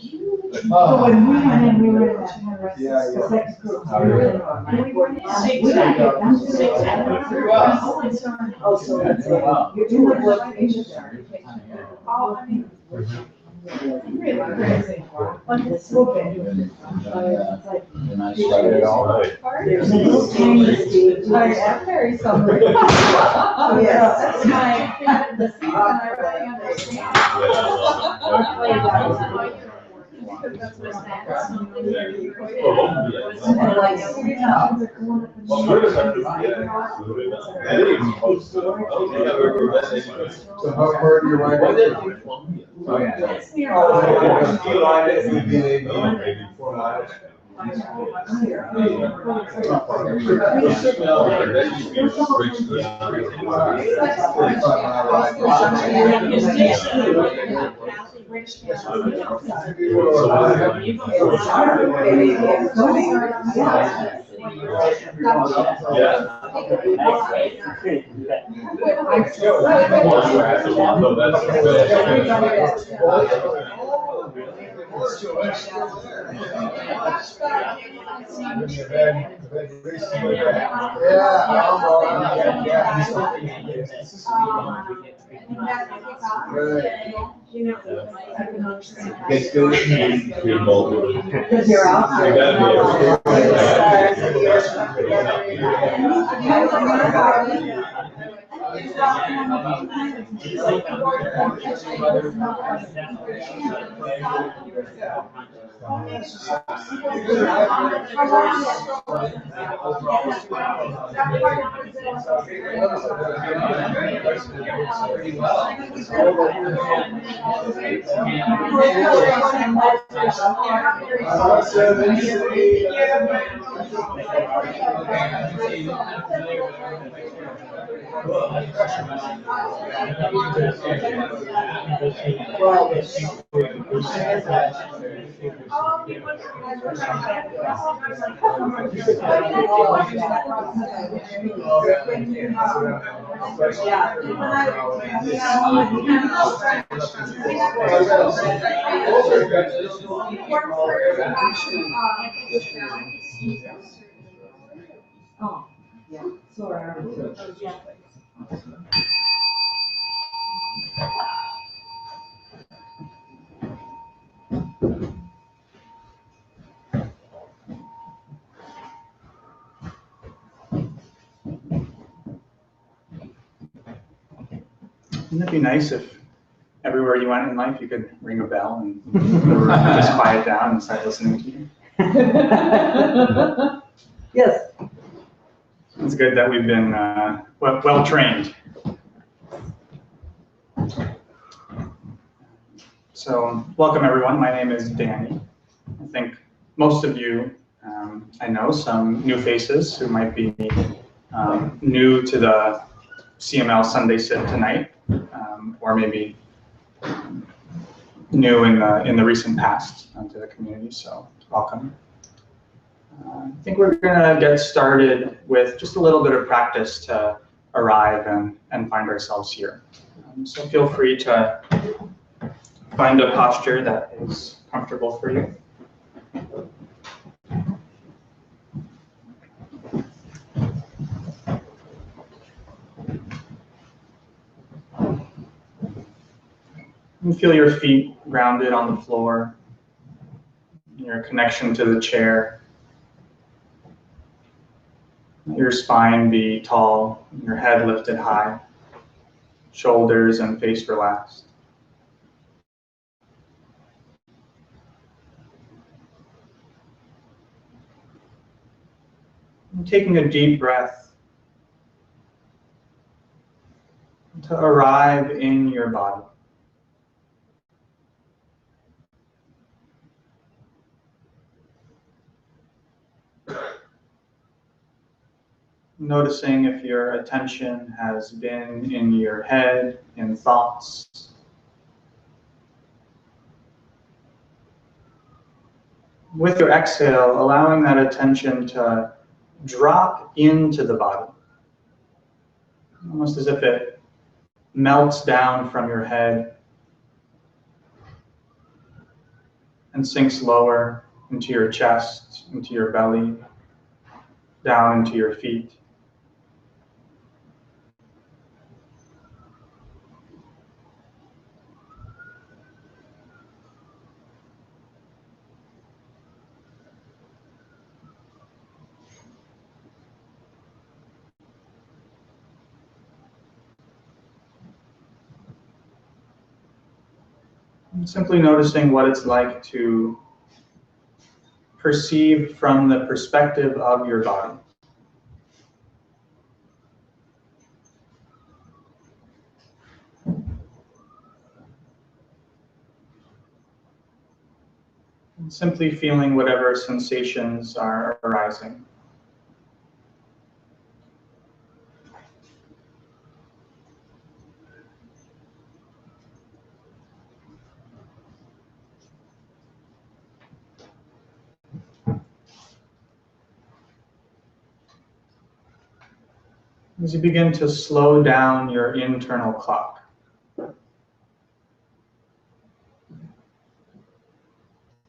So when we went in, we were in that second group. We were in, we were in, we got it done to oh, so you're doing work pages there. Oh, I mean. Really crazy. But it's open. It's like. There's no changes. I'm very sorry. Yes. That's my, the season I really understand. So how far do you ride? Oh, yeah. 4 miles. Oh, yeah, sorry. Wouldn't it be nice if everywhere you went in life you could ring a bell and just quiet down and start listening to you? Yes. It's good that we've been well trained. So welcome everyone, my name is Danny. I think most of you, I know some new faces who might be new to the CML Sunday Sit tonight, or maybe new in the recent past to the community, so welcome. I think we're gonna get started with just a little bit of practice to arrive and find ourselves here. So feel free to find a posture that is comfortable for you. You feel your feet grounded on the floor, your connection to the chair. Your spine be tall, your head lifted high, shoulders and face relaxed. And taking a deep breath to arrive in your body. Noticing if your attention has been in your head, in thoughts. With your exhale, allowing that attention to drop into the body. Almost as if it melts down from your head and sinks lower into your chest, into your belly, down into your feet. And simply noticing what it's like to perceive from the perspective of your body. And simply feeling whatever sensations are arising. As you begin to slow down your internal clock,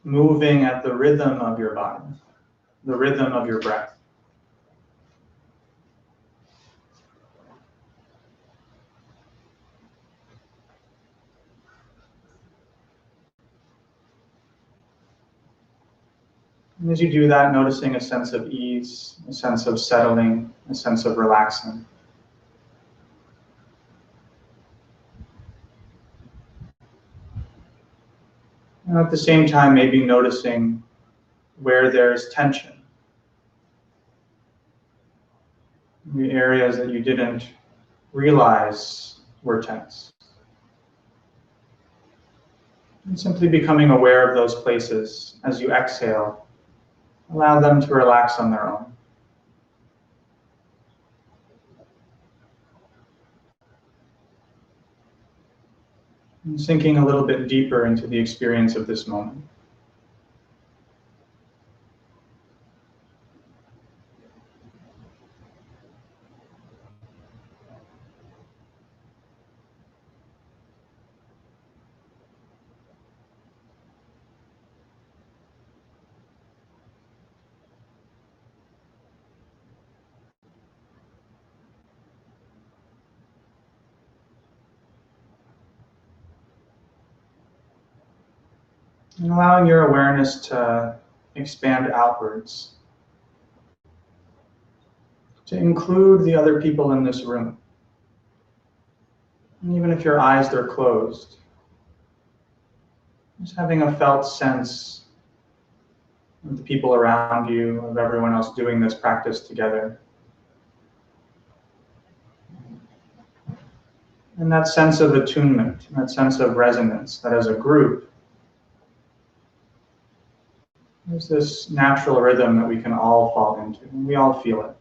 moving at the rhythm of your body, the rhythm of your breath. And as you do that, noticing a sense of ease, a sense of settling, a sense of relaxing. And at the same time, maybe noticing where there's tension, the areas that you didn't realize were tense. And simply becoming aware of those places as you exhale, allow them to relax on their own. And sinking a little bit deeper into the experience of this moment. And allowing your awareness to expand outwards, to include the other people in this room. And even if your eyes are closed, just having a felt sense of the people around you, of everyone else doing this practice together. And that sense of attunement, that sense of resonance, that as a group, there's this natural rhythm that we can all fall into, and we all feel it.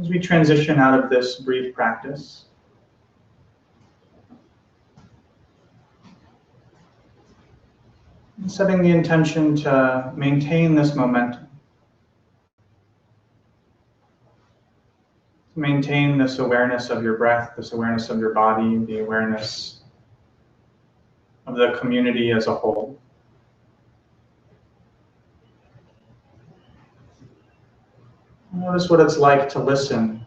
As we transition out of this brief practice, setting the intention to maintain this momentum, to maintain this awareness of your breath, this awareness of your body, the awareness of the community as a whole. Notice what it's like to listen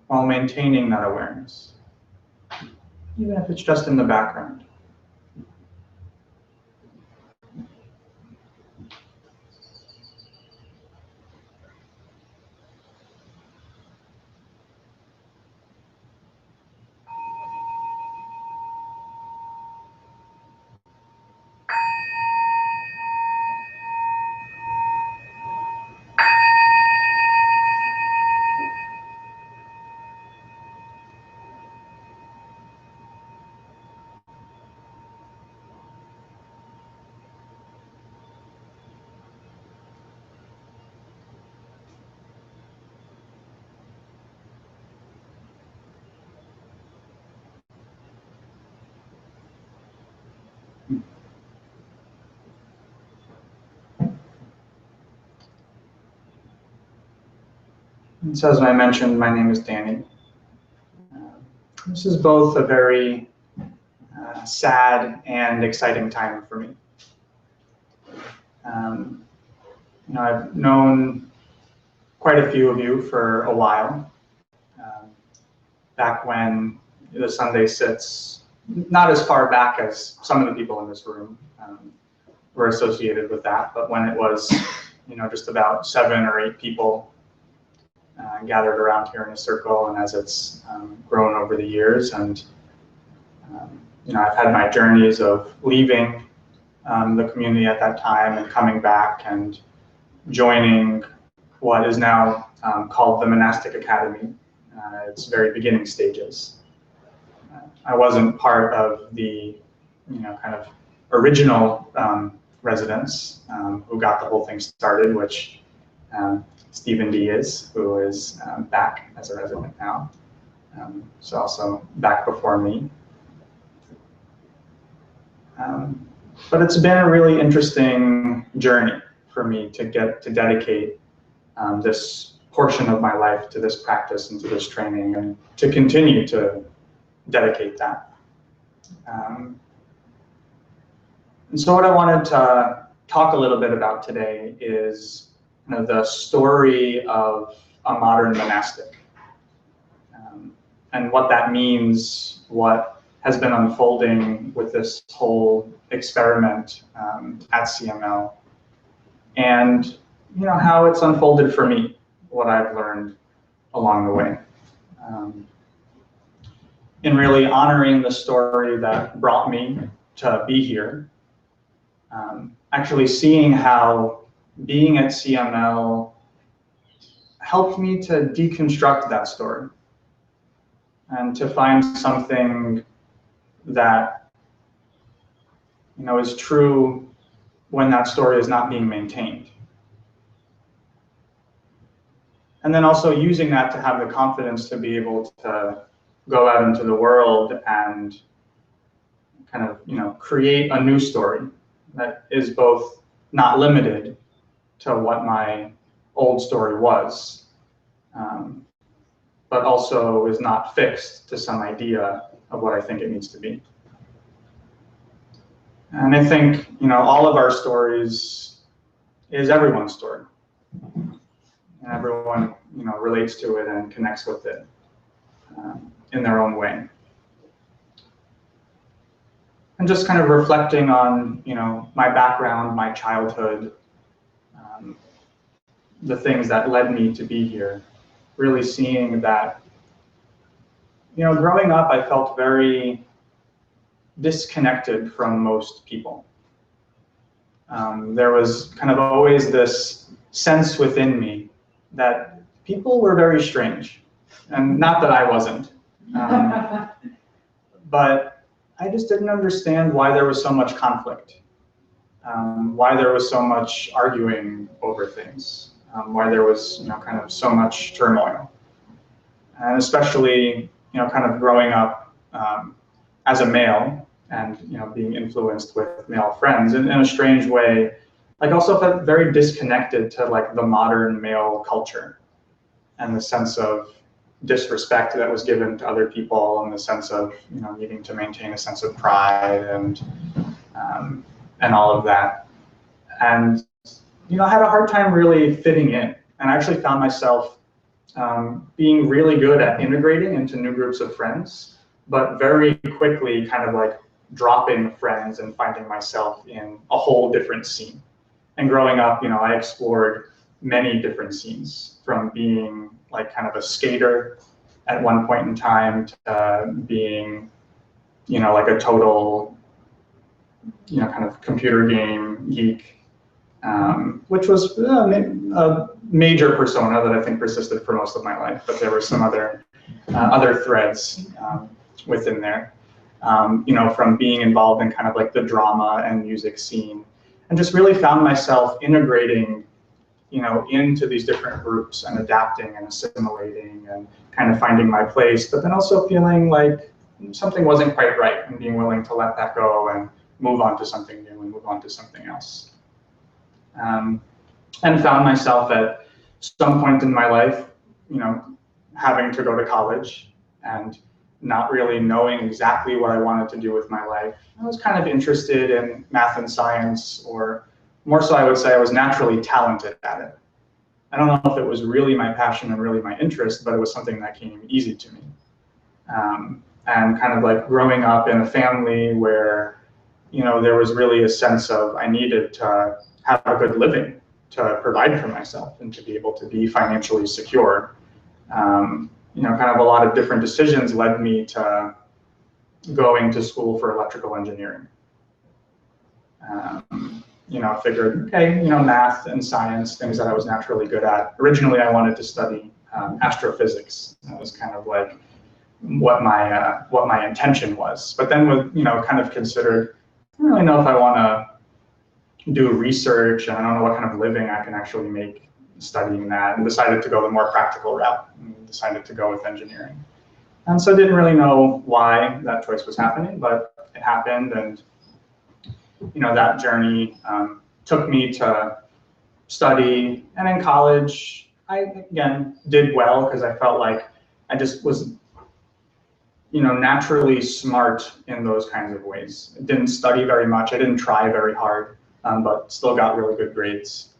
while maintaining that awareness. even if it's just in the background. And so as I mentioned, my name is Danny. This is both a very sad and exciting time for me. I've known quite a few of you for a while, back when the Sunday sits, not as far back as some of the people in this room were associated with that, but when it was just about 7 or 8 people gathered around here in a circle, and as it's grown over the years, and I've had my journeys of leaving the community at that time and coming back and joining what is now called the Monastic Academy. Its very beginning stages. I wasn't part of the kind of original residents who got the whole thing started, which Stephen D is, who is back as a resident now. So also back before me. But it's been a really interesting journey for me to get to dedicate this portion of my life to this practice and to this training, and to continue to dedicate that. And so what I wanted to talk a little bit about today is the story of a modern monastic, and what that means, what has been unfolding with this whole experiment at CML, and how it's unfolded for me, what I've learned along the way. In really honoring the story that brought me to be here, actually seeing how being at CML helped me to deconstruct that story and to find something that is true when that story is not being maintained. And then also using that to have the confidence to be able to go out into the world and kind of, create a new story that is both not limited to what my old story was, but also is not fixed to some idea of what I think it needs to be. And I think, all of our stories is everyone's story. And everyone, relates to it and connects with it in their own way. And just kind of reflecting on, my background, my childhood, the things that led me to be here, really seeing that, growing up, I felt very disconnected from most people. There was kind of always this sense within me that people were very strange, and not that I wasn't, but I just didn't understand why there was so much conflict, why there was so much arguing over things, why there was kind of so much turmoil, and especially kind of growing up as a male and being influenced with male friends in a strange way. Like, also felt very disconnected to like the modern male culture and the sense of disrespect that was given to other people, and the sense of needing to maintain a sense of pride and all of that. And I had a hard time really fitting in, and I actually found myself being really good at integrating into new groups of friends, but very quickly kind of like dropping friends and finding myself in a whole different scene. And growing up, I explored many different scenes, from being like kind of a skater at one point in time to being, like a total, kind of computer game geek, which was a major persona that I think persisted for most of my life. But there were some other threads within there, from being involved in kind of like the drama and music scene, and just really found myself integrating, into these different groups and adapting and assimilating and kind of finding my place, but then also feeling like something wasn't quite right and being willing to let that go and move on to something new and move on to something else. And found myself at some point in my life, having to go to college and not really knowing exactly what I wanted to do with my life. I was kind of interested in math and science, or more so I would say I was naturally talented at it. I don't know if it was really my passion and really my interest, but it was something that came easy to me. And kind of like growing up in a family where, there was really a sense of I needed to have a good living to provide for myself and to be able to be financially secure. Kind of a lot of different decisions led me to going to school for electrical engineering. Figured, okay, math and science, things that I was naturally good at. Originally, I wanted to study astrophysics. That was kind of like what my intention was. But then with, kind of considered, I don't really know if I want to do research, and I don't know what kind of living I can actually make studying that, and decided to go the more practical route and decided to go with engineering. And so I didn't really know why that choice was happening, but it happened, and that journey took me to study. And in college, I again did well because I felt like I just was naturally smart in those kinds of ways. I didn't study very much, I didn't try very hard, but still got really good grades.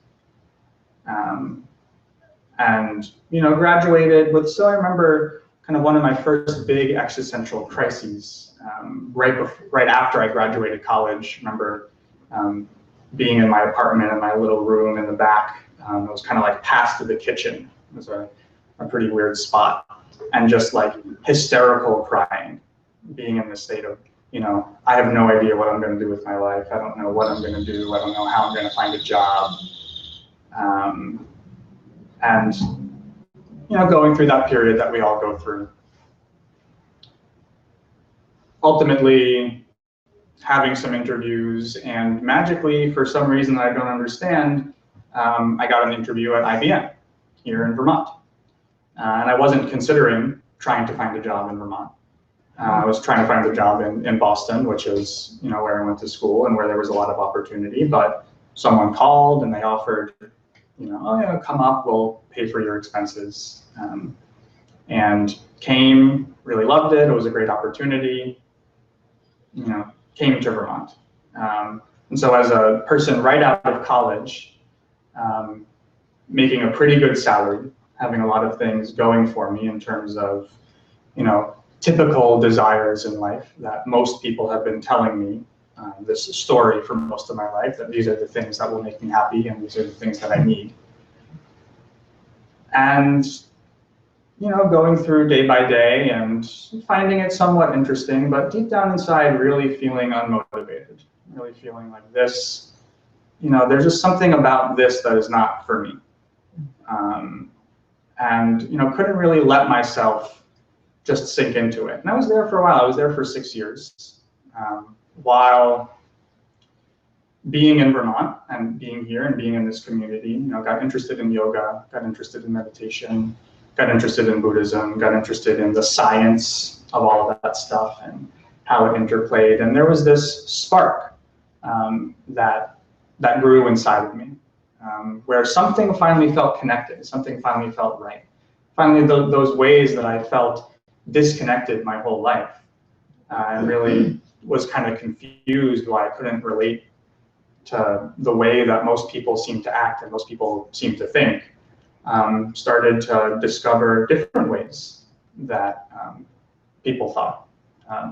And graduated with, so I remember kind of one of my first big existential crises right after I graduated college. I remember being in my apartment in my little room in the back. It was kind of like past to the kitchen. It was a pretty weird spot, and just like hysterical crying, being in this state of, I have no idea what I'm going to do with my life. I don't know what I'm going to do. I don't know how I'm going to find a job. And going through that period that we all go through. Ultimately, having some interviews, and magically, for some reason that I don't understand, I got an interview at IBM here in Vermont. And I wasn't considering trying to find a job in Vermont. I was trying to find a job in Boston, which is where I went to school and where there was a lot of opportunity. But someone called and they offered, oh yeah, come up, we'll pay for your expenses. And came, really loved it. It was a great opportunity. Came to Vermont. And so as a person right out of college, making a pretty good salary, having a lot of things going for me in terms of, typical desires in life that most people have been telling me this story for most of my life, that these are the things that will make me happy and these are the things that I need. And, going through day by day and finding it somewhat interesting, but deep down inside really feeling unmotivated, really feeling like this, there's just something about this that is not for me. And, couldn't really let myself just sink into it. And I was there for a while. I was there for 6 years, while being in Vermont and being here and being in this community. Got interested in yoga, got interested in meditation, got interested in Buddhism, got interested in the science of all of that stuff and how it interplayed. And there was this spark that grew inside of me, where something finally felt connected, something finally felt right. Finally, those ways that I felt disconnected my whole life, and really was kind of confused why I couldn't relate to the way that most people seem to act and most people seem to think. Started to discover different ways that people thought,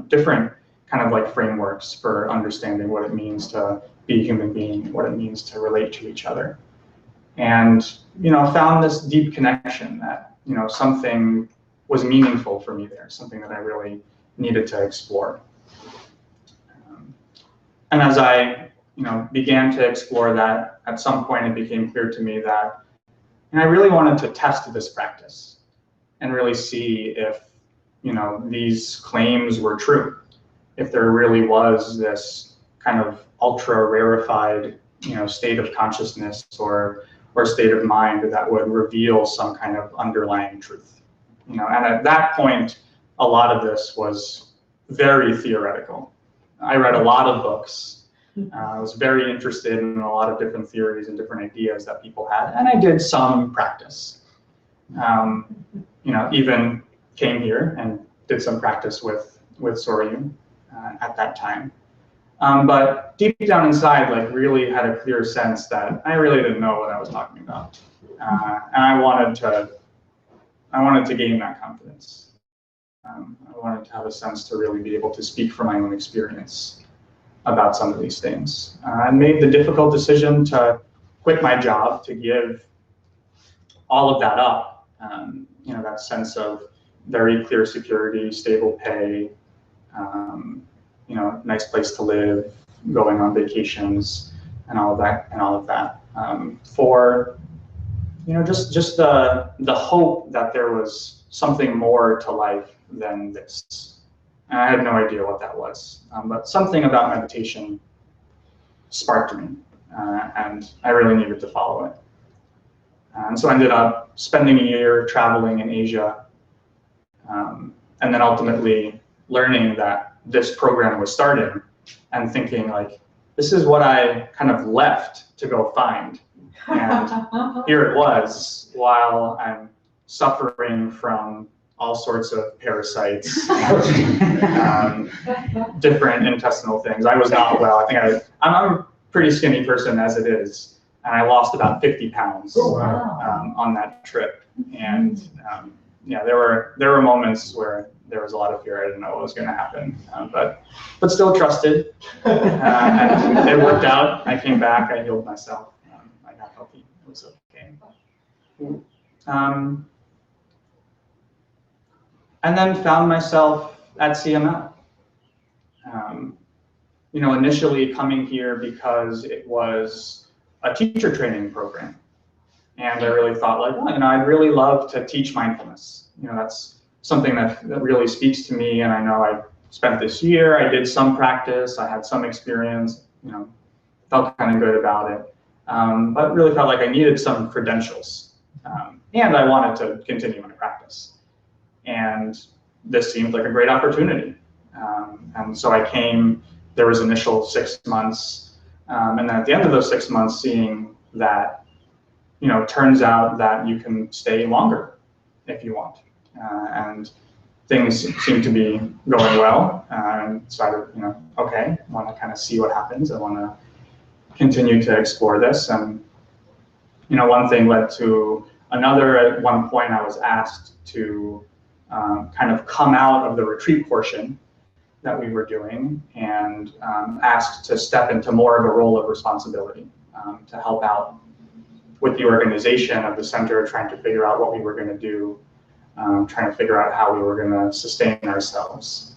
different kind of like frameworks for understanding what it means to be a human being, what it means to relate to each other. And, found this deep connection that, something was meaningful for me there, something that I really needed to explore. And as I, began to explore that, at some point it became clear to me that I really wanted to test this practice and really see if, these claims were true, if there really was this kind of ultra rarefied, state of consciousness or state of mind that would reveal some kind of underlying truth. And at that point, a lot of this was very theoretical. I read a lot of books. I was very interested in a lot of different theories and different ideas that people had, and I did some practice. Even came here and did some practice with Soryu at that time. But deep down inside, really had a clear sense that I really didn't know what I was talking about, and I wanted to gain that confidence. I wanted to have a sense to really be able to speak from my own experience about some of these things. I made the difficult decision to quit my job, to give all of that up. That sense of very clear security, stable pay, nice place to live, going on vacations, and all of that. For just the hope that there was something more to life than this. And I had no idea what that was, but something about meditation sparked me, and I really needed to follow it. And so I ended up spending a year traveling in Asia, and then ultimately learning that this program was starting and thinking this is what I kind of left to go find. And here it was, while I'm suffering from all sorts of parasites and different intestinal things. I was not well. I'm a pretty skinny person as it is, and I lost about 50 pounds on that trip. And there were moments where there was a lot of fear. I didn't know what was going to happen, but still trusted. And it worked out. I came back. I healed myself. I got healthy. It was okay. And then found myself at CML. Initially coming here because it was a teacher training program. And I really thought I'd really love to teach mindfulness. That's something that really speaks to me. And I know I spent this year, I did some practice, I had some experience, felt kind of good about it, but really felt like I needed some credentials. And I wanted to continue my practice. And this seemed like a great opportunity. And so I came, there was initial 6 months, and then at the end of those 6 months, seeing that, turns out that you can stay longer if you want. And things seem to be going well, and decided, okay, I want to kind of see what happens. I want to continue to explore this. And, one thing led to another. At one point, I was asked to kind of come out of the retreat portion that we were doing and asked to step into more of a role of responsibility to help out with the organization of the center, trying to figure out what we were going to do, trying to figure out how we were going to sustain ourselves.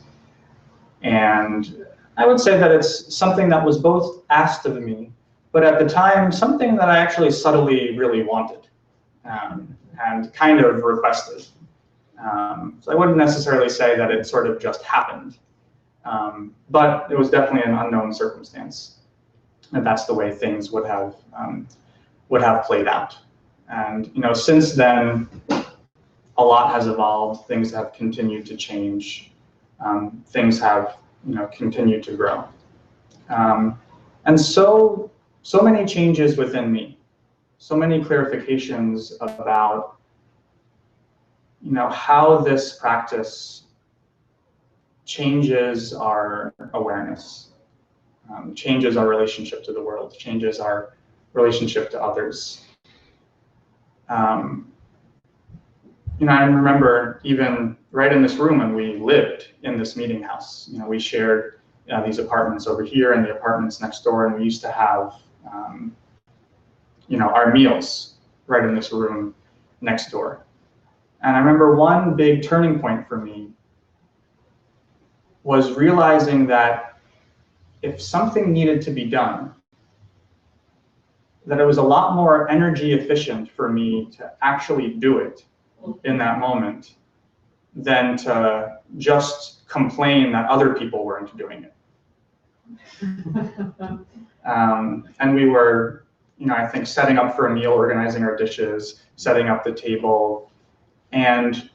And I would say that it's something that was both asked of me, but at the time, something that I actually subtly really wanted and kind of requested. So I wouldn't necessarily say that it sort of just happened, but it was definitely an unknown circumstance. And that's the way things would have played out. And since then, a lot has evolved. Things have continued to change. Things have continued to grow. And so many changes within me. So many clarifications about how this practice changes our awareness, changes our relationship to the world, changes our relationship to others. I remember even right in this room when we lived in this meeting house, we shared these apartments over here and the apartments next door, and we used to have, our meals right in this room next door. And I remember one big turning point for me was realizing that if something needed to be done, that it was a lot more energy efficient for me to actually do it in that moment than to just complain that other people weren't doing it. And we were, I think, setting up for a meal, organizing our dishes, setting up the table, and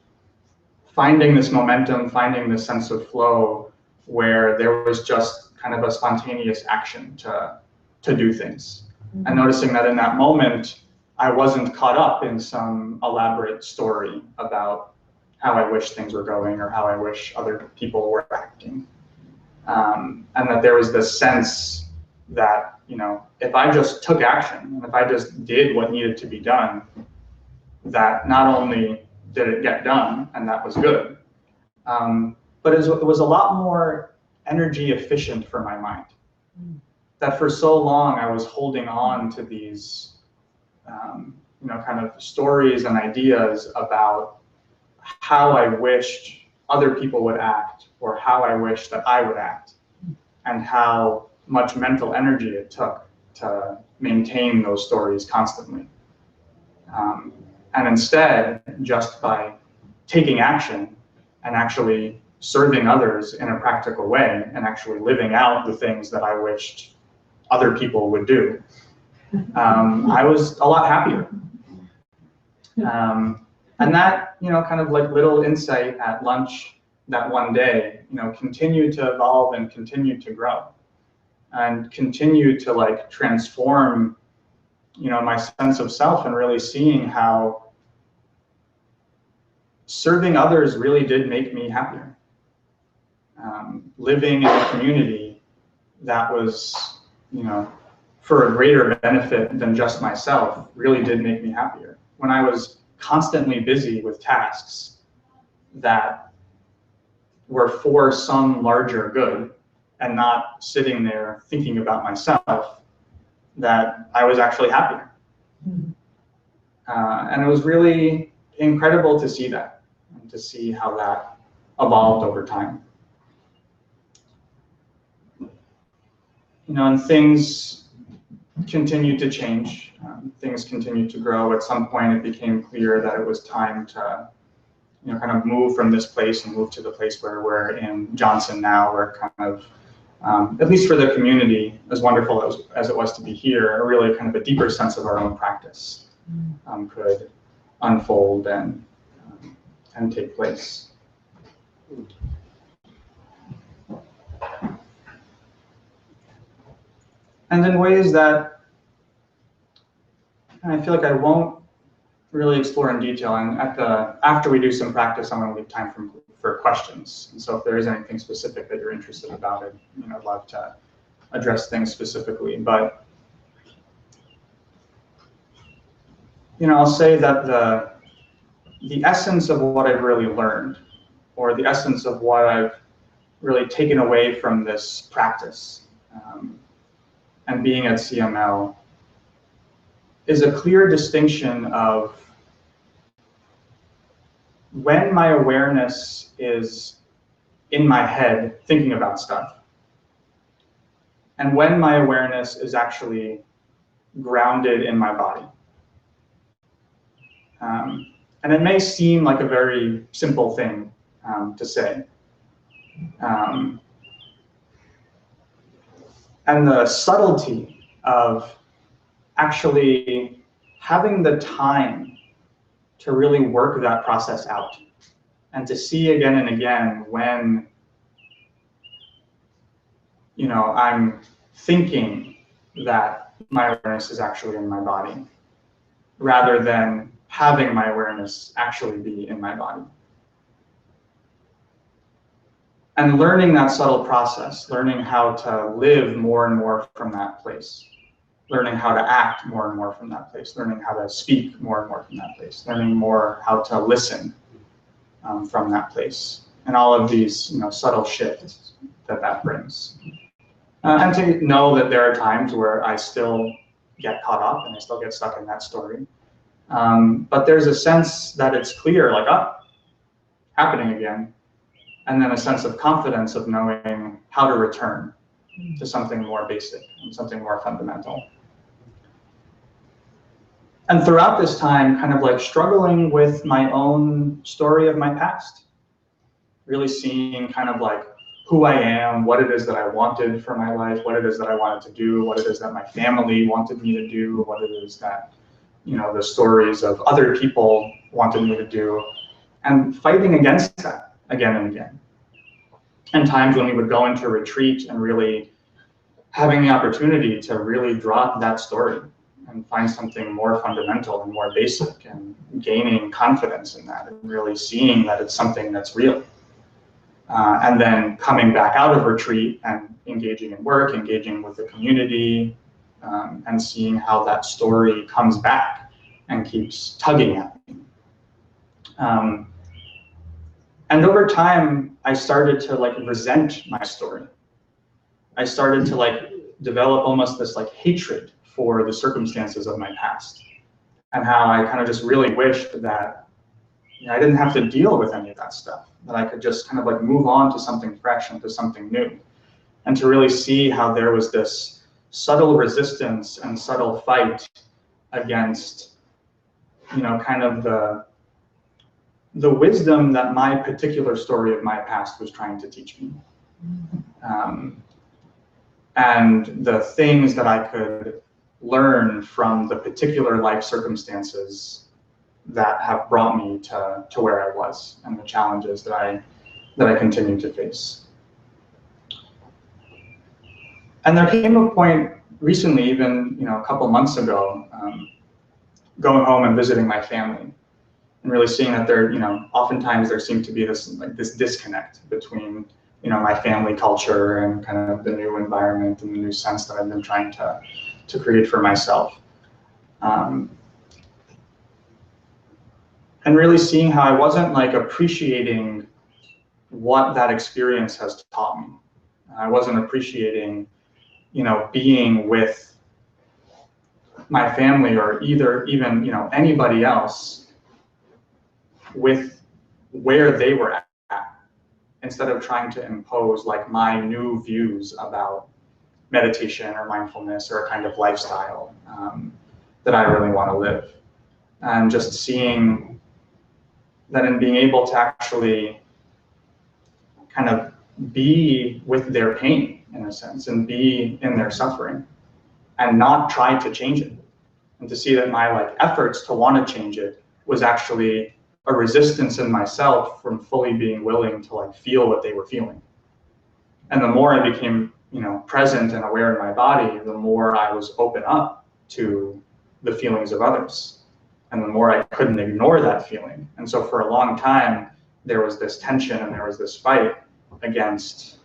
finding this momentum, finding this sense of flow where there was just kind of a spontaneous action to do things. And noticing that in that moment, I wasn't caught up in some elaborate story about how I wish things were going or how I wish other people were acting. And that there was this sense that, if I just took action, and if I just did what needed to be done, that not only did it get done, and that was good, but it was a lot more energy efficient for my mind. That for so long I was holding on to these, kind of stories and ideas about how I wished other people would act or how I wished that I would act, and how much mental energy it took to maintain those stories constantly. And instead, just by taking action and actually serving others in a practical way and actually living out the things that I wished other people would do, I was a lot happier. And that, kind of like little insight at lunch that one day, continued to evolve and continued to grow and continued to transform, my sense of self, and really seeing how serving others really did make me happier. Living in a community that was, for a greater benefit than just myself really did make me happier. When I was constantly busy with tasks that were for some larger good and not sitting there thinking about myself, that I was actually happier. And it was really incredible to see that, and to see how that evolved over time. And things continued to change. Things continued to grow. At some point, it became clear that it was time to, kind of move from this place and move to the place where we're in Johnson now, where kind of, at least for the community, as wonderful as it was to be here, a really kind of a deeper sense of our own practice could unfold and take place. And in ways that I feel like I won't really explore in detail, and after we do some practice, I'm going to leave time for questions. And so if there is anything specific that you're interested about it, I'd love to address things specifically. But I'll say that the essence of what I've really learned, or the essence of what I've really taken away from this practice and being at CML, is a clear distinction of when my awareness is in my head thinking about stuff, and when my awareness is actually grounded in my body. And it may seem like a very simple thing to say. And the subtlety of actually having the time to really work that process out, and to see again and again when I'm thinking that my awareness is actually in my body, rather than having my awareness actually be in my body. And learning that subtle process, learning how to live more and more from that place, learning how to act more and more from that place, learning how to speak more and more from that place, learning more how to listen from that place, and all of these subtle shifts that brings. And to know that there are times where I still get caught up and I still get stuck in that story. But there's a sense that it's clear, like, happening again. And then a sense of confidence of knowing how to return to something more basic and something more fundamental. And throughout this time, kind of like struggling with my own story of my past, really seeing kind of like who I am, what it is that I wanted for my life, what it is that I wanted to do, what it is that my family wanted me to do, what it is that, the stories of other people wanted me to do, and fighting against that again and again. And times when we would go into retreat and really having the opportunity to really drop that story and find something more fundamental and more basic, and gaining confidence in that and really seeing that it's something that's real. And then coming back out of retreat and engaging in work, engaging with the community, and seeing how that story comes back and keeps tugging at me. And over time, I started to resent my story. I started to develop almost this hatred for the circumstances of my past, and how I kind of just really wished that I didn't have to deal with any of that stuff, that I could just kind of move on to something fresh and to something new, and to really see how there was this subtle resistance and subtle fight against, kind of the wisdom that my particular story of my past was trying to teach me. And the things that I could learn from the particular life circumstances that have brought me to where I was, and the challenges that I continue to face. And there came a point recently, even a couple months ago, going home and visiting my family, and really seeing that there, oftentimes there seemed to be this disconnect between my family culture and kind of the new environment and the new sense that I've been trying to create for myself. And really seeing how I wasn't appreciating what that experience has taught me. I wasn't appreciating, being with my family, or even anybody else with where they were at, instead of trying to impose my new views about meditation or mindfulness or a kind of lifestyle that I really want to live. And just seeing that in being able to actually kind of be with their pain, in a sense, and be in their suffering, and not try to change it. And to see that my efforts to want to change it was actually a resistance in myself from fully being willing to feel what they were feeling. And the more I became present and aware in my body, the more I was open up to the feelings of others, and the more I couldn't ignore that feeling. And so for a long time, there was this tension and there was this fight against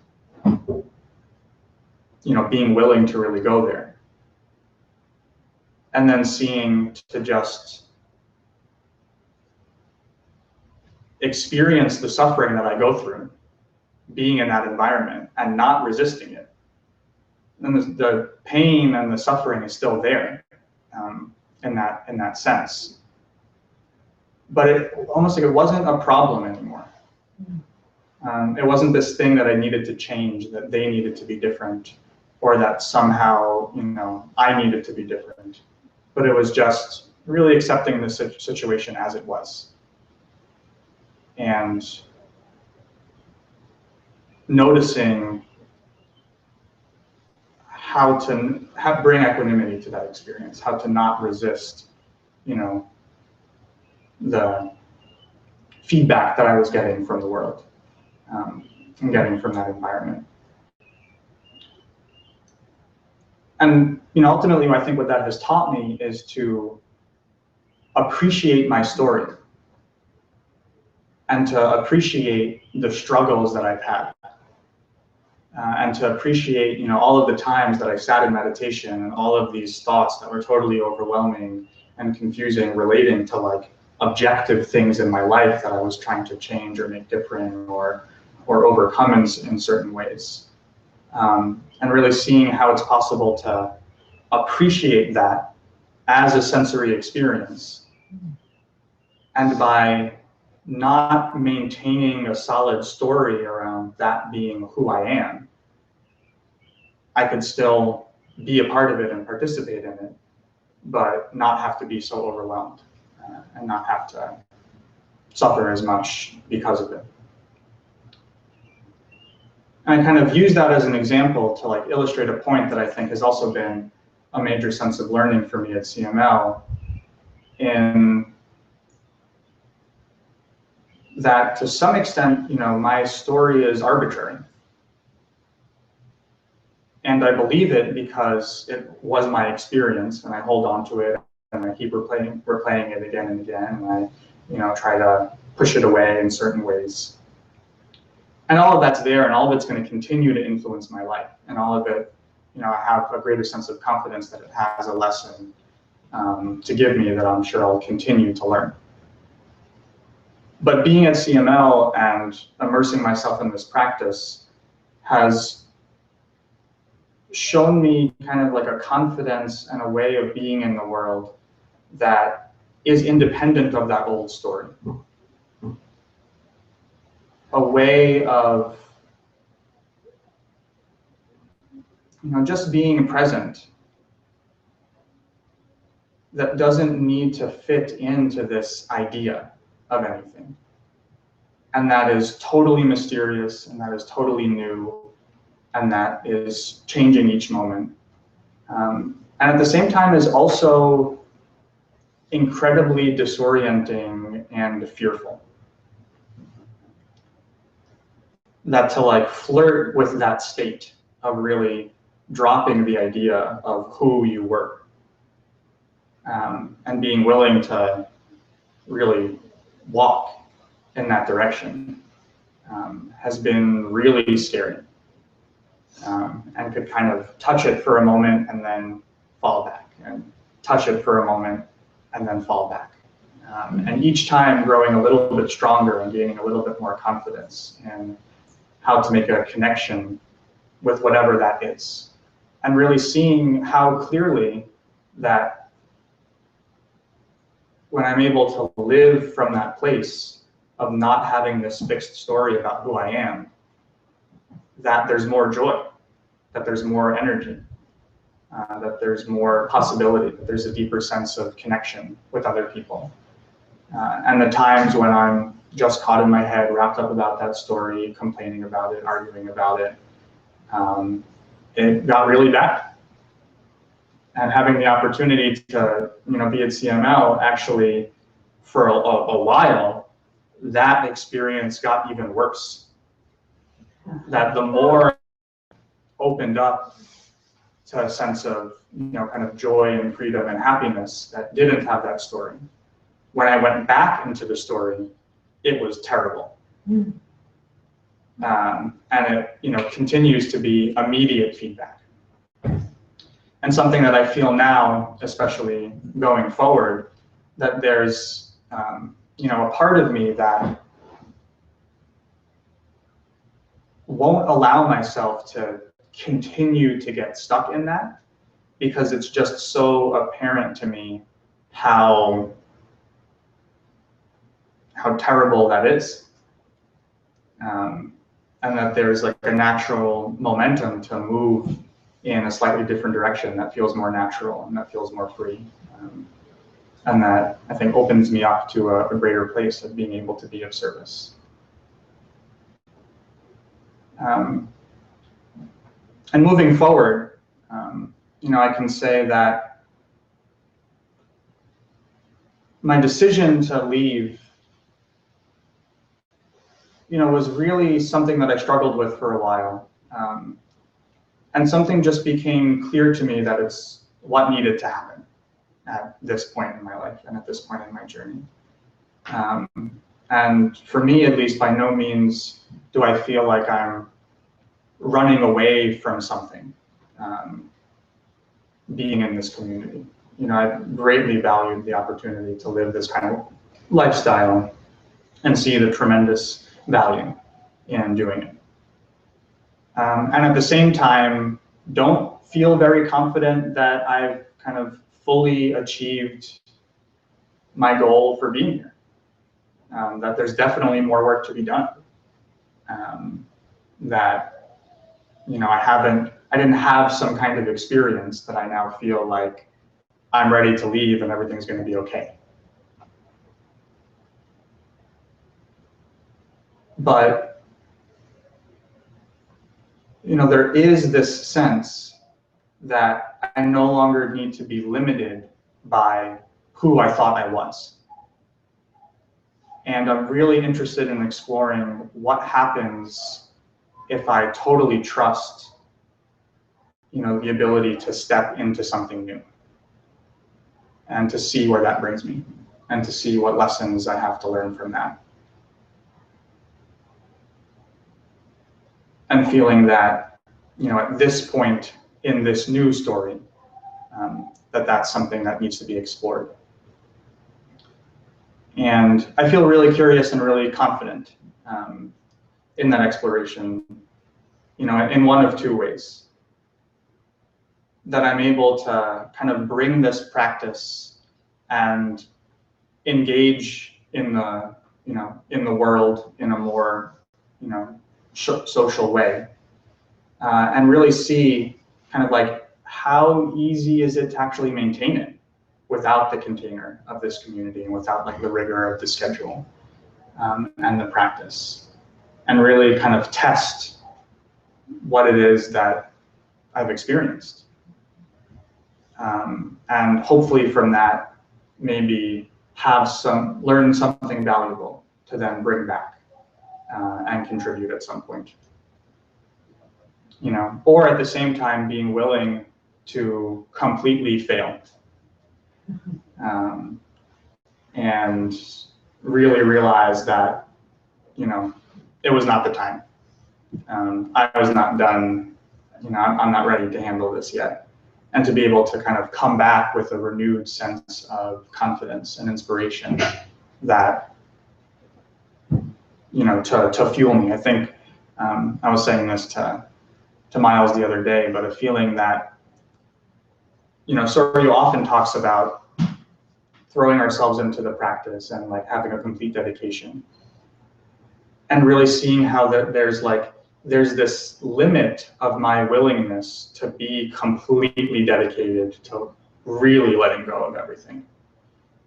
being willing to really go there. And then seeing to just experience the suffering that I go through being in that environment and not resisting it. And the pain and the suffering is still there in that sense. But it almost it wasn't a problem anymore. It wasn't this thing that I needed to change, that they needed to be different, or that somehow I needed to be different. But it was just really accepting the situation as it was, and noticing how to bring equanimity to that experience, how to not resist, the feedback that I was getting from the world, and getting from that environment. And ultimately, I think what that has taught me is to appreciate my story, and to appreciate the struggles that I've had, and to appreciate, all of the times that I sat in meditation and all of these thoughts that were totally overwhelming and confusing, relating to like objective things in my life that I was trying to change or make different or overcome in certain ways. And really seeing how it's possible to appreciate that as a sensory experience. And by not maintaining a solid story around that being who I am, I could still be a part of it and participate in it, but not have to be so overwhelmed and not have to suffer as much because of it. And I kind of use that as an example to like illustrate a point that I think has also been a major sense of learning for me at CML, in that to some extent, my story is arbitrary. And I believe it because it was my experience, and I hold on to it, and I keep replaying it again and again, and I try to push it away in certain ways. And all of that's there, and all of it's going to continue to influence my life. And all of it, I have a greater sense of confidence that it has a lesson to give me that I'm sure I'll continue to learn. But being at CML and immersing myself in this practice has shown me kind of like a confidence and a way of being in the world that is independent of that old story. A way of just being present that doesn't need to fit into this idea of anything. And that is totally mysterious, and that is totally new, and that is changing each moment. And at the same time is also incredibly disorienting and fearful. That to like flirt with that state of really dropping the idea of who you were, and being willing to really walk in that direction has been really scary, and could kind of touch it for a moment and then fall back, and touch it for a moment and then fall back. And each time growing a little bit stronger and gaining a little bit more confidence in how to make a connection with whatever that is. And really seeing how clearly that when I'm able to live from that place of not having this fixed story about who I am, that there's more joy, that there's more energy, that there's more possibility, that there's a deeper sense of connection with other people. And the times when I'm just caught in my head, wrapped up about that story, complaining about it, arguing about it, it got really bad. And having the opportunity to be at CML, actually for a while, that experience got even worse. That the more opened up to a sense of kind of joy and freedom and happiness that didn't have that story, when I went back into the story, it was terrible. And it continues to be immediate feedback. And something that I feel now, especially going forward, that there's a part of me that won't allow myself to continue to get stuck in that, because it's just so apparent to me how terrible that is. And that there's like a natural momentum to move in a slightly different direction that feels more natural and that feels more free. And that I think opens me up to a greater place of being able to be of service. And moving forward, I can say that my decision to leave was really something that I struggled with for a while. And something just became clear to me that it's what needed to happen at this point in my life and at this point in my journey. And for me, at least, by no means do I feel like I'm running away from something, being in this community. You know, I've greatly valued the opportunity to live this kind of lifestyle and see the tremendous value in doing it. And at the same time, don't feel very confident that I've kind of fully achieved my goal for being here. That there's definitely more work to be done. That, you know, I didn't have some kind of experience that I now feel like I'm ready to leave and everything's going to be okay. But, you know, there is this sense that I no longer need to be limited by who I thought I was. And I'm really interested in exploring what happens if I totally trust, you know, the ability to step into something new and to see where that brings me and to see what lessons I have to learn from that. And feeling that, you know, at this point in this new story, that that's something that needs to be explored. And I feel really curious and really confident in that exploration, you know, in one of two ways. That I'm able to kind of bring this practice and engage in the, you know, in the world in a more, you know, social way, and really see kind of like how easy is it to actually maintain it without the container of this community and without like the rigor of the schedule and the practice, and really kind of test what it is that I've experienced. And hopefully from that, maybe learn something valuable to then bring back and contribute at some point. You know, or at the same time being willing to completely fail. And really realize that, you know, it was not the time. I was not done, you know, I'm not ready to handle this yet. And to be able to kind of come back with a renewed sense of confidence and inspiration that, you know, to fuel me. I think I was saying this to Miles the other day, but a feeling that, you know, Soryu often talks about throwing ourselves into the practice and like having a complete dedication, and really seeing how there's this limit of my willingness to be completely dedicated to really letting go of everything.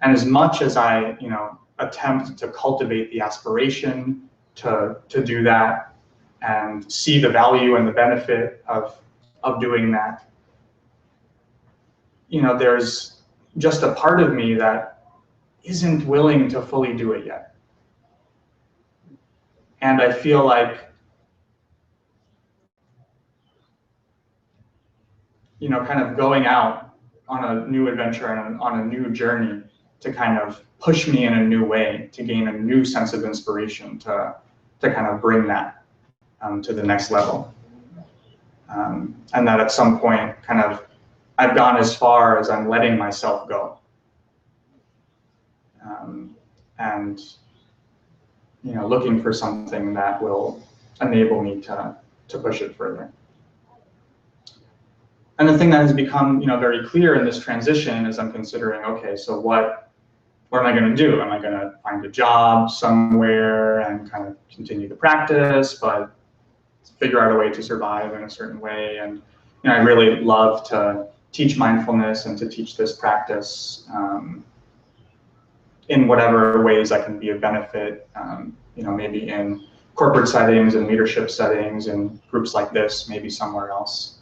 And as much as I, you know, attempt to cultivate the aspiration to do that and see the value and the benefit of doing that, you know, there's just a part of me that isn't willing to fully do it yet. And I feel like, you know, kind of going out on a new adventure and on a new journey to kind of push me in a new way, to gain a new sense of inspiration, to kind of bring that to the next level. And that at some point, kind of, I've gone as far as I'm letting myself go. And, you know, looking for something that will enable me to push it further. And the thing that has become, you know, very clear in this transition is I'm considering, okay, so what am I going to do? Am I going to find a job somewhere and kind of continue the practice, but figure out a way to survive in a certain way? And, you know, I really love to teach mindfulness and to teach this practice in whatever ways I can be of benefit, you know, maybe in corporate settings and leadership settings and groups like this, maybe somewhere else.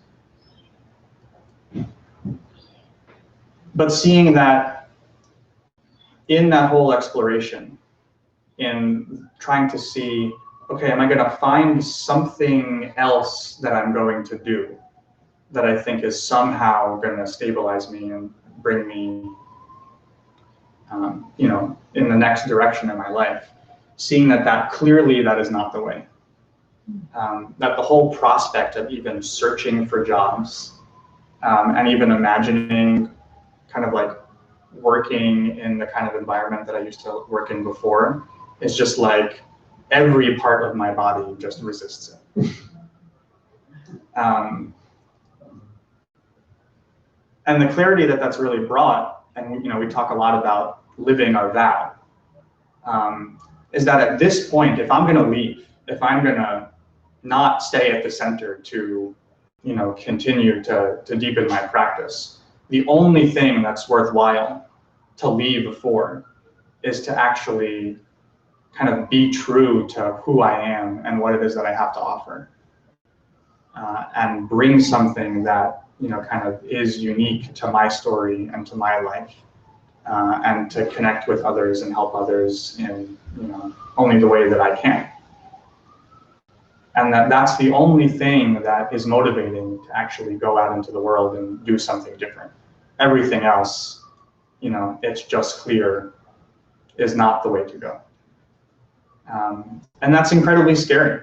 But seeing that in that whole exploration, in trying to see, okay, am I going to find something else that I'm going to do that I think is somehow going to stabilize me and bring me, you know, in the next direction in my life? Seeing that clearly that is not the way. that the whole prospect of even searching for jobs and even imagining kind of like working in the kind of environment that I used to work in before is just like every part of my body just resists it. And the clarity that that's really brought, and we talk a lot about living our vow, is that at this point, if I'm going to leave, if I'm going to not stay at the center to continue to deepen my practice, the only thing that's worthwhile to leave for is to actually kind of be true to who I am and what it is that I have to offer, and bring something that kind of is unique to my story and to my life, and to connect with others and help others in only the way that I can. And that's the only thing that is motivating to actually go out into the world and do something different. Everything else, it's just clear, is not the way to go. And that's incredibly scary.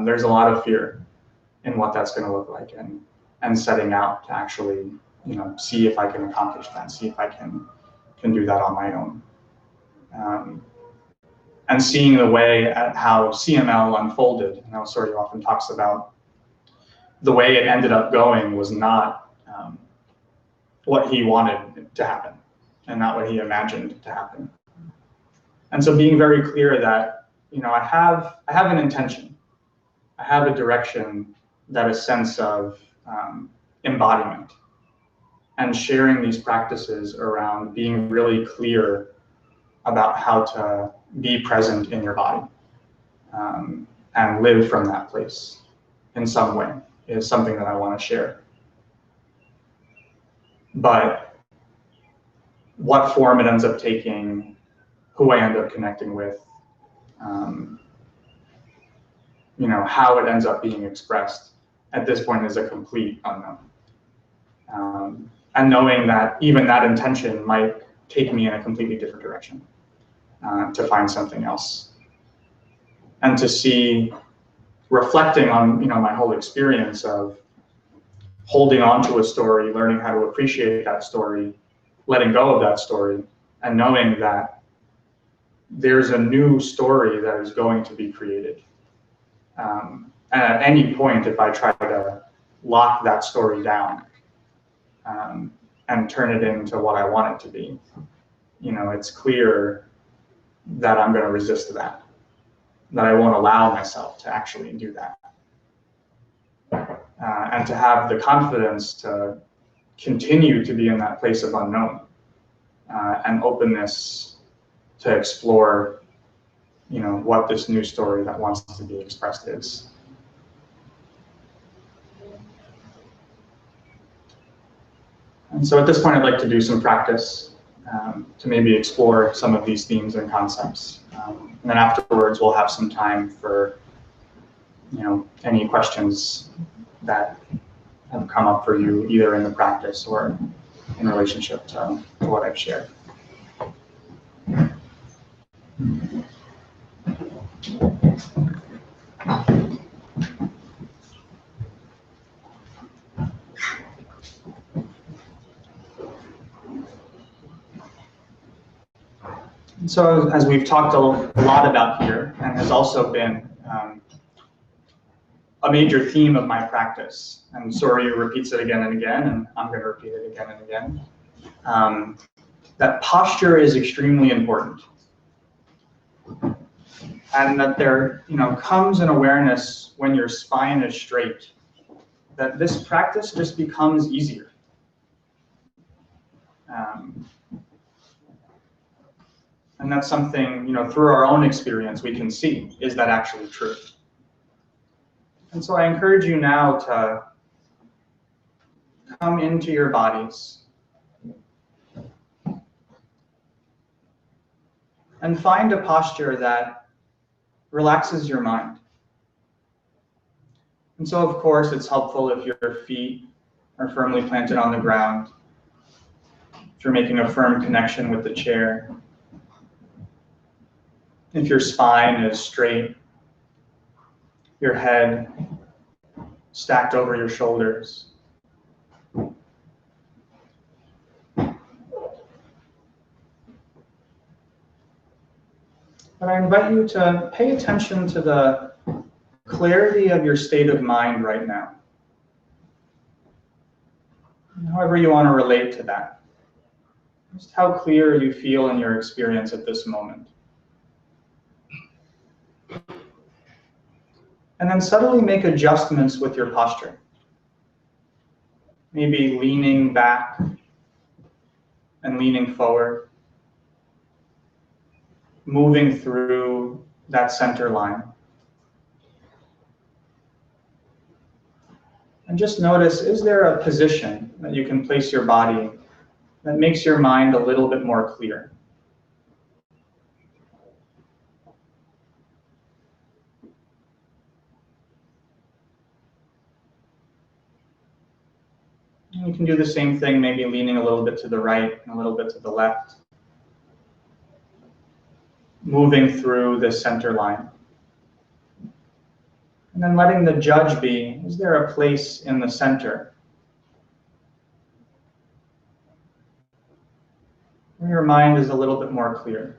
There's a lot of fear in what that's going to look like, and setting out to actually, see if I can accomplish that, see if I can do that on my own. And seeing the way at how CML unfolded. Soryu often talks about the way it ended up going was not what he wanted to happen, and not what he imagined to happen. And so being very clear that I have an intention, I have a direction, that a sense of embodiment, and sharing these practices around being really clear about how to be present in your body, and live from that place in some way is something that I want to share. But what form it ends up taking, who I end up connecting with, how it ends up being expressed at this point is a complete unknown. And knowing that even that intention might take me in a completely different direction, to find something else. And to see, reflecting on my whole experience of holding on to a story, learning how to appreciate that story, letting go of that story, and knowing that there's a new story that is going to be created. And at any point, if I try to lock that story down, and turn it into what I want it to be, it's clear that I'm going to resist that I won't allow myself to actually do that. And to have the confidence to continue to be in that place of unknown, and openness to explore, what this new story that wants to be expressed is. And so at this point, I'd like to do some practice to maybe explore some of these themes and concepts. And then afterwards, we'll have some time for any questions that have come up for you, either in the practice or in relationship to what I've shared. So as we've talked a lot about here, and has also been a major theme of my practice, and Soryu repeats it again and again, and I'm going to repeat it again and again, that posture is extremely important. And that there comes an awareness when your spine is straight, that this practice just becomes easier. And that's something, through our own experience, we can see, is that actually true? And so I encourage you now to come into your bodies and find a posture that relaxes your mind. And so, of course, it's helpful if your feet are firmly planted on the ground, if you're making a firm connection with the chair, if your spine is straight, your head stacked over your shoulders. But I invite you to pay attention to the clarity of your state of mind right now. However you want to relate to that. Just how clear you feel in your experience at this moment. And then subtly make adjustments with your posture. Maybe leaning back and leaning forward. Moving through that center line. And just notice, is there a position that you can place your body that makes your mind a little bit more clear? And you can do the same thing, maybe leaning a little bit to the right and a little bit to the left. Moving through this center line. And then letting the judge be, is there a place in the center where your mind is a little bit more clear?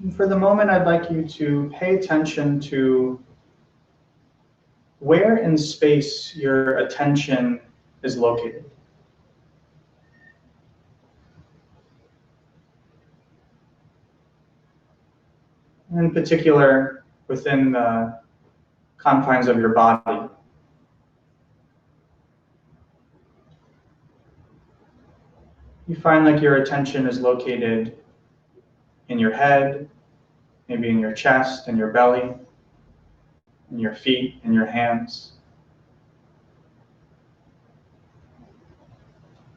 And for the moment, I'd like you to pay attention to where in space your attention is located. In particular, within the confines of your body. You find like your attention is located in your head, maybe in your chest, in your belly, in your feet, in your hands.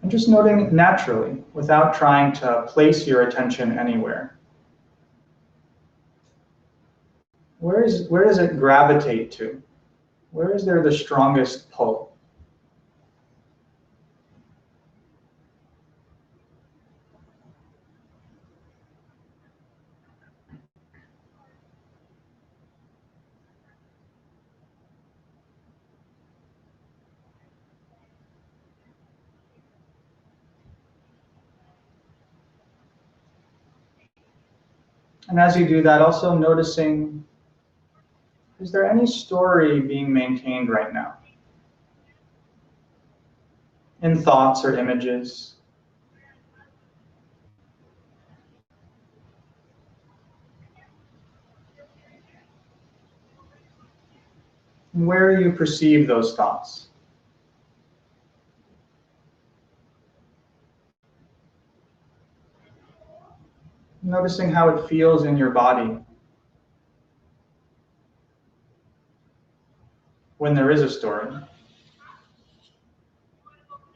And just noting naturally, without trying to place your attention anywhere. Where does it gravitate to? Where is there the strongest pull? And as you do that, also noticing, is there any story being maintained right now? In thoughts or images? And where do you perceive those thoughts? Noticing how it feels in your body when there is a story.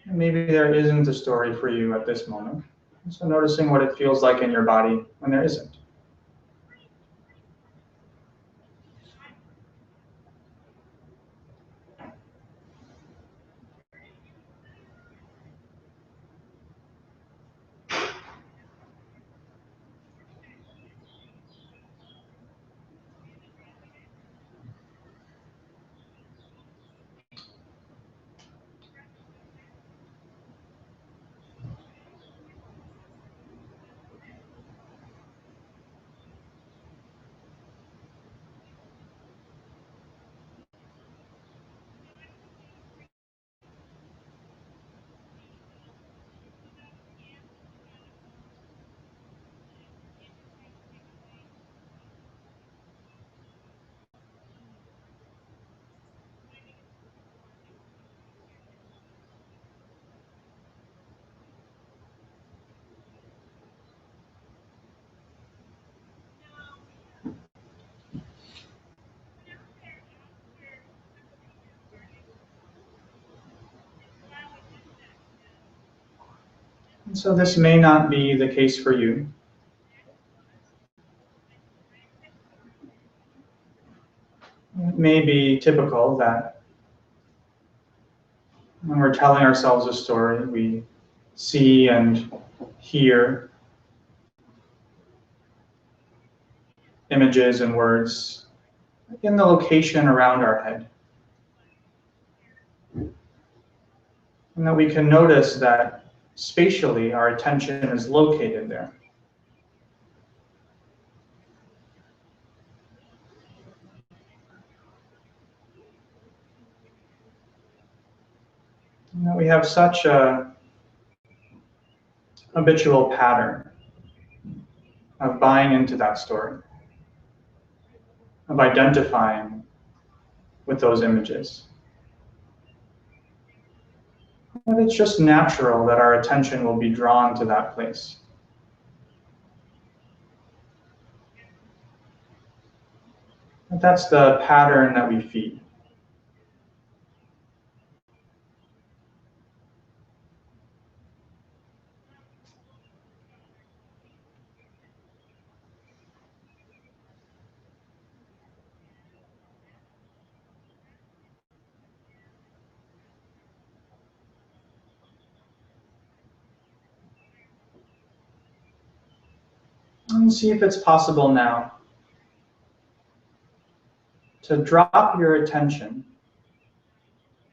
And maybe there isn't a story for you at this moment. So noticing what it feels like in your body when there isn't. And so this may not be the case for you. It may be typical that when we're telling ourselves a story, we see and hear images and words in the location around our head. And that we can notice that spatially our attention is located there. And that we have such a habitual pattern of buying into that story, of identifying with those images. And it's just natural that our attention will be drawn to that place. And that's the pattern that we feed. And see if it's possible now to drop your attention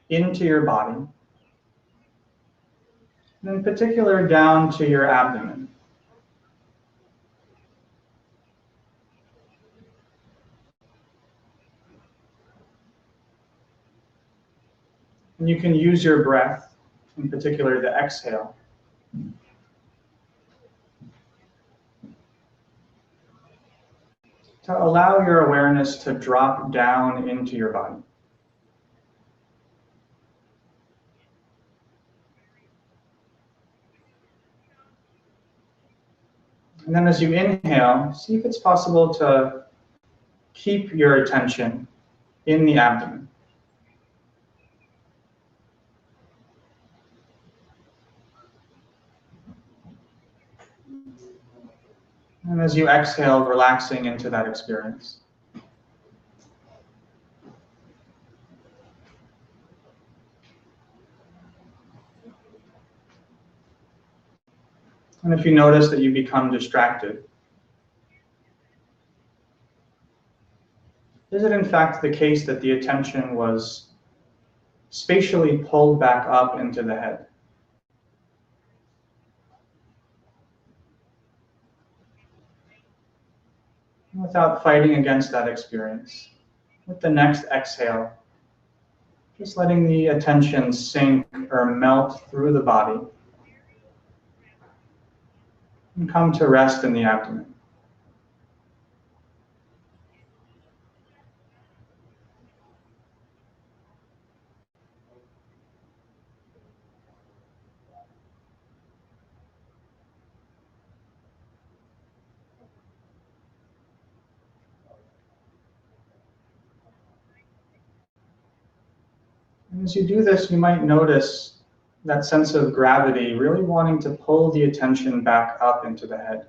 into your body, and in particular down to your abdomen. And you can use your breath, in particular the exhale, to allow your awareness to drop down into your body. And then as you inhale, see if it's possible to keep your attention in the abdomen. And as you exhale, relaxing into that experience. And if you notice that you become distracted, is it in fact the case that the attention was spatially pulled back up into the head? Without fighting against that experience, with the next exhale, just letting the attention sink or melt through the body and come to rest in the abdomen. And as you do this, you might notice that sense of gravity really wanting to pull the attention back up into the head.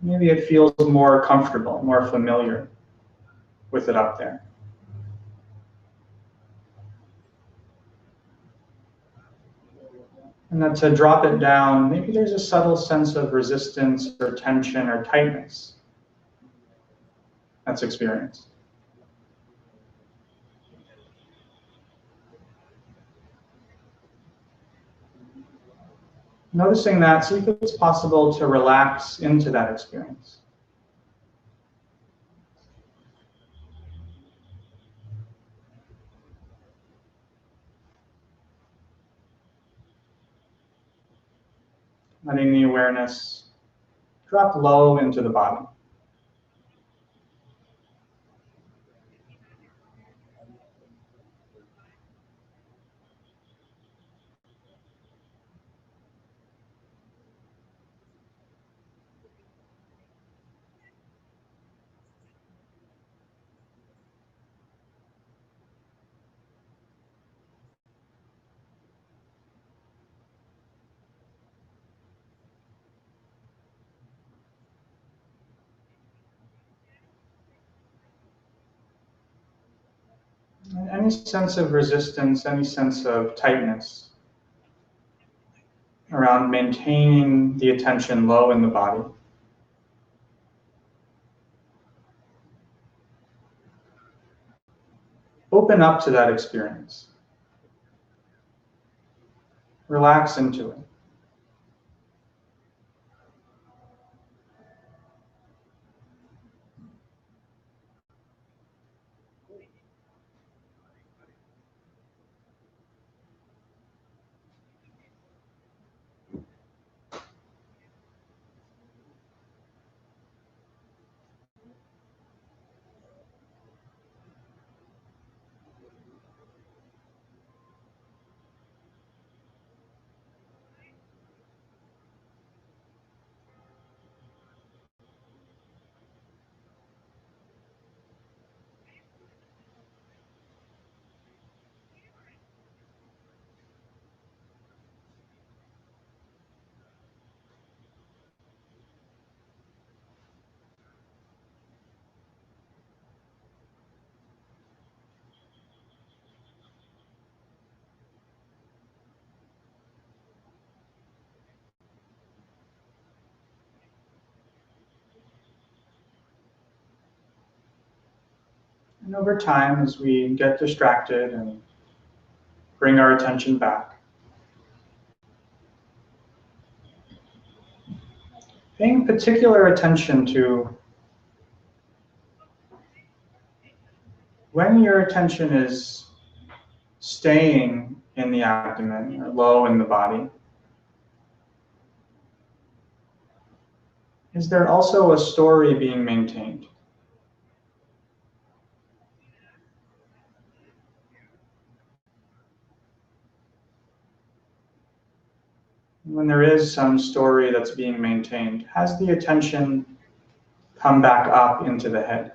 Maybe it feels more comfortable, more familiar with it up there. And then to drop it down, maybe there's a subtle sense of resistance or tension or tightness that's experienced. Noticing that, see if it's possible to relax into that experience. Letting the awareness drop low into the body. any sense of resistance, any sense of tightness around maintaining the attention low in the body. Open up to that experience. Relax into it. And over time, as we get distracted and bring our attention back, paying particular attention to when your attention is staying in the abdomen or low in the body. Is there also a story being maintained? When there is some story that's being maintained, has the attention come back up into the head?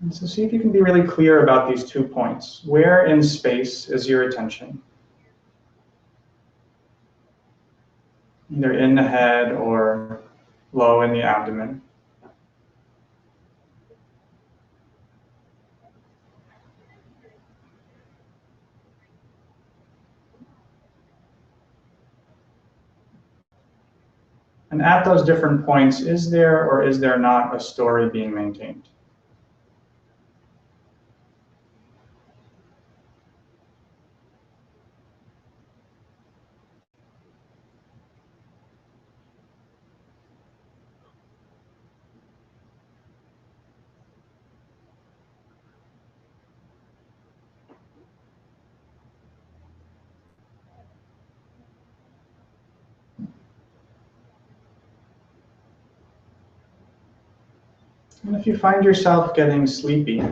And so see if you can be really clear about these 2 points. Where in space is your attention? Either in the head or low in the abdomen. And at those different points, is there or is there not a story being maintained? And if you find yourself getting sleepy,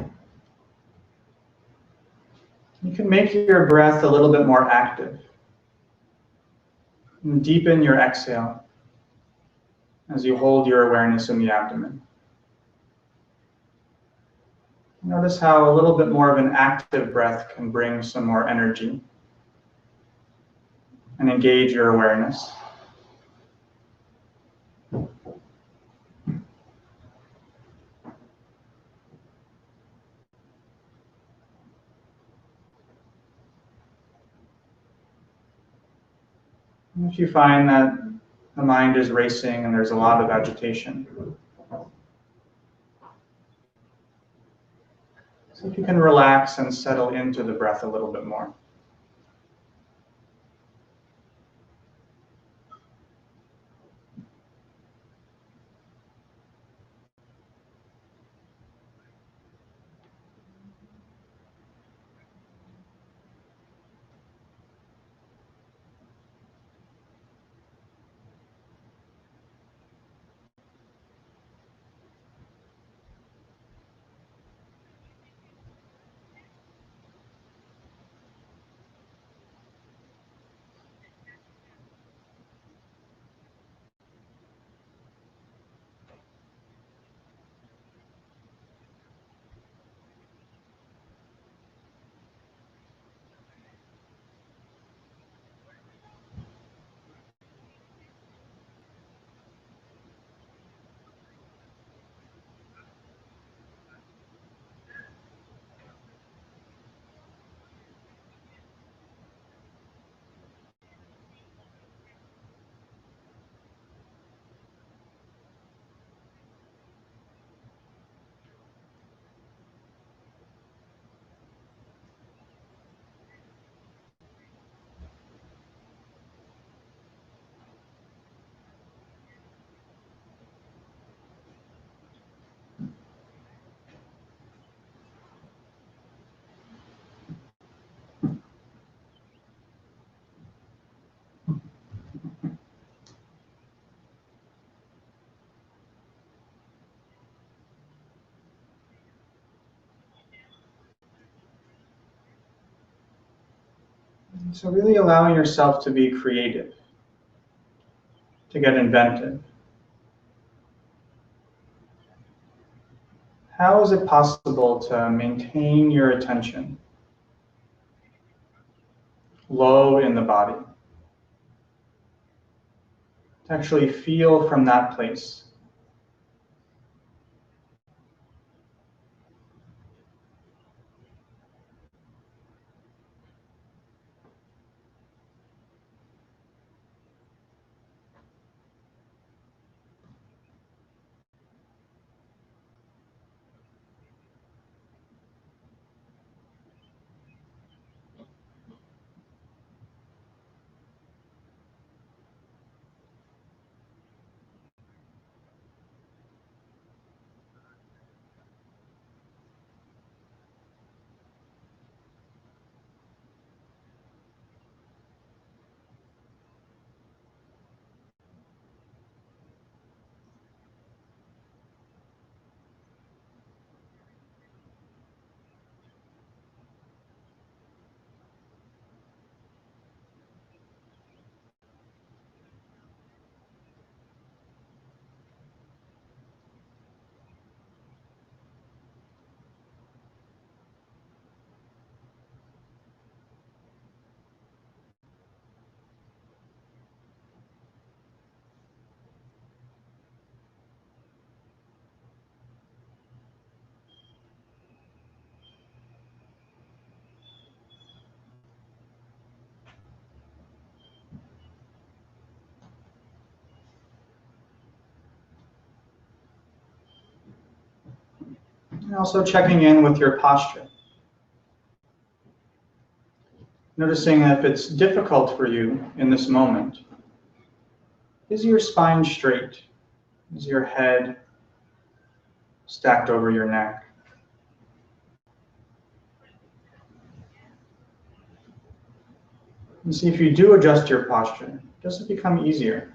you can make your breath a little bit more active. And deepen your exhale as you hold your awareness in the abdomen. Notice how a little bit more of an active breath can bring some more energy and engage your awareness. And if you find that the mind is racing and there's a lot of agitation, see if you can relax and settle into the breath a little bit more. So really allowing yourself to be creative, to get inventive. How is it possible to maintain your attention low in the body? To actually feel from that place. And also checking in with your posture. Noticing if it's difficult for you in this moment. Is your spine straight? Is your head stacked over your neck? And see if you do adjust your posture, does it become easier?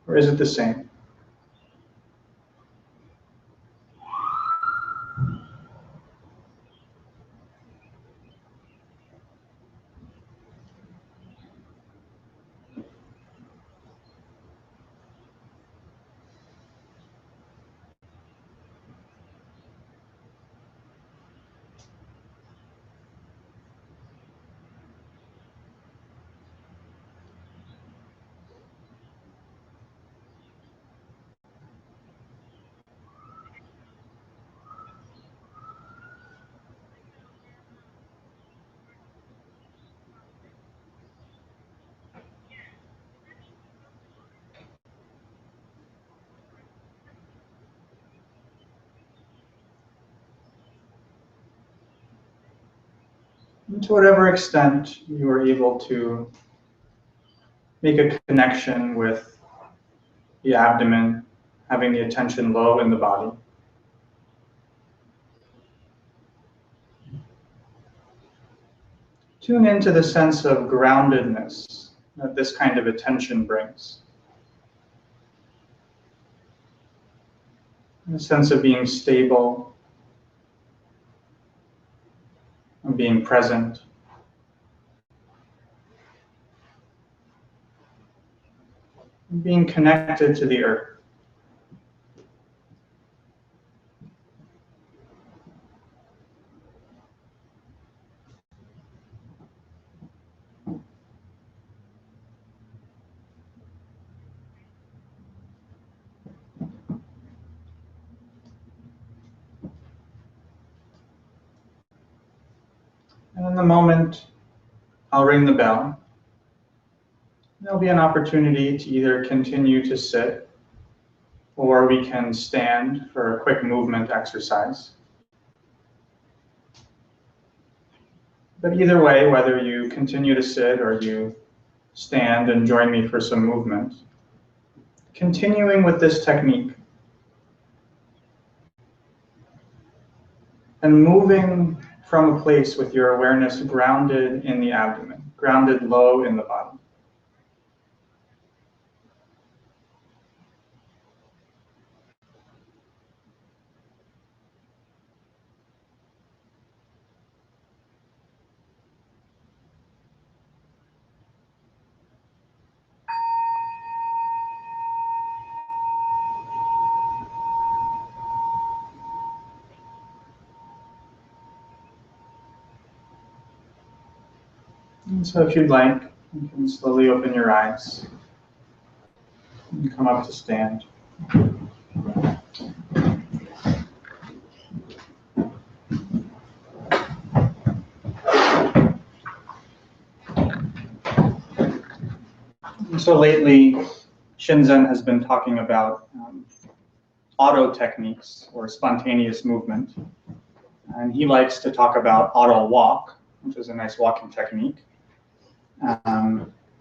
Or is it the same? And to whatever extent you are able to make a connection with the abdomen, having the attention low in the body. Tune into the sense of groundedness that this kind of attention brings. A sense of being stable and being present. And being connected to the earth. And in the moment, I'll ring the bell. There'll be an opportunity to either continue to sit, or we can stand for a quick movement exercise. But either way, whether you continue to sit or you stand and join me for some movement, continuing with this technique and moving from a place with your awareness grounded in the abdomen, grounded low in the body. And so if you'd like, you can slowly open your eyes and come up to stand. And so lately, Shinzen has been talking about auto techniques or spontaneous movement. And he likes to talk about auto walk, which is a nice walking technique.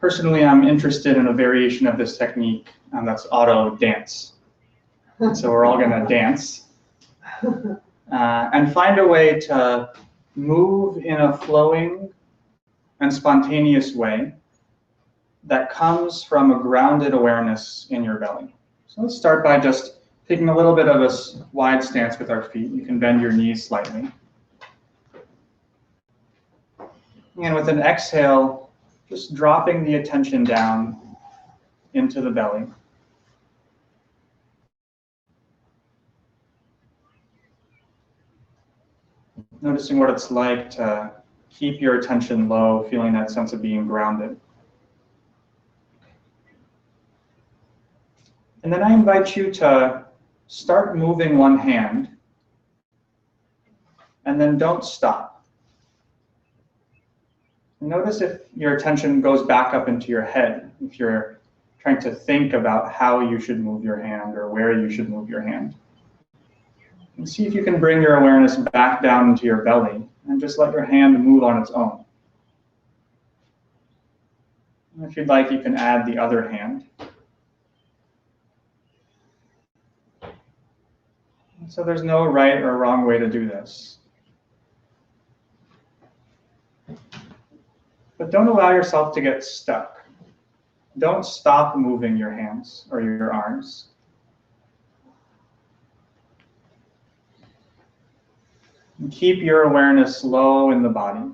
Personally, I'm interested in a variation of this technique, and that's auto dance. So we're all going to dance and find a way to move in a flowing and spontaneous way that comes from a grounded awareness in your belly. So let's start by just taking a little bit of a wide stance with our feet. You can bend your knees slightly. And with an exhale, just dropping the attention down into the belly. Noticing what it's like to keep your attention low, feeling that sense of being grounded. And then I invite you to start moving one hand, and then don't stop. Notice if your attention goes back up into your head, if you're trying to think about how you should move your hand or where you should move your hand. And see if you can bring your awareness back down into your belly and just let your hand move on its own. And if you'd like, you can add the other hand. And so there's no right or wrong way to do this. But don't allow yourself to get stuck. Don't stop moving your hands or your arms. And keep your awareness low in the body.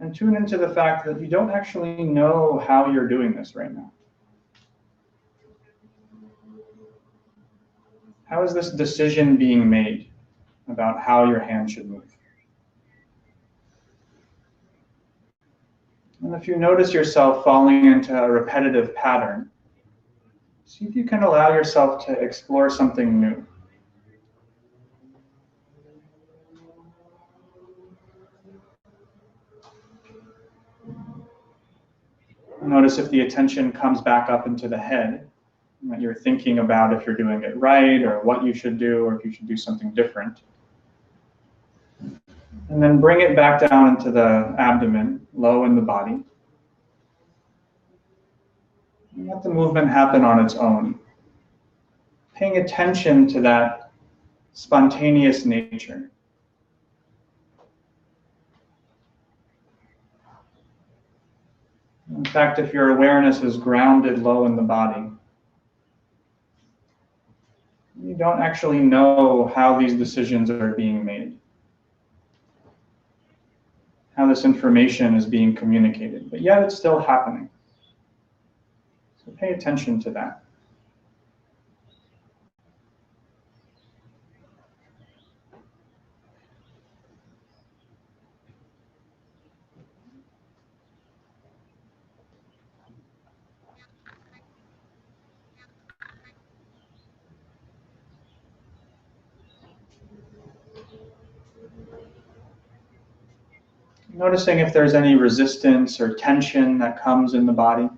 And tune into the fact that you don't actually know how you're doing this right now. How is this decision being made about how your hand should move? And if you notice yourself falling into a repetitive pattern, see if you can allow yourself to explore something new. Notice if the attention comes back up into the head, that you're thinking about if you're doing it right or what you should do or if you should do something different. And then bring it back down into the abdomen, low in the body. And let the movement happen on its own. Paying attention to that spontaneous nature. In fact, if your awareness is grounded low in the body, you don't actually know how these decisions are being made, how this information is being communicated, but yet it's still happening. So pay attention to that. Noticing if there's any resistance or tension that comes in the body.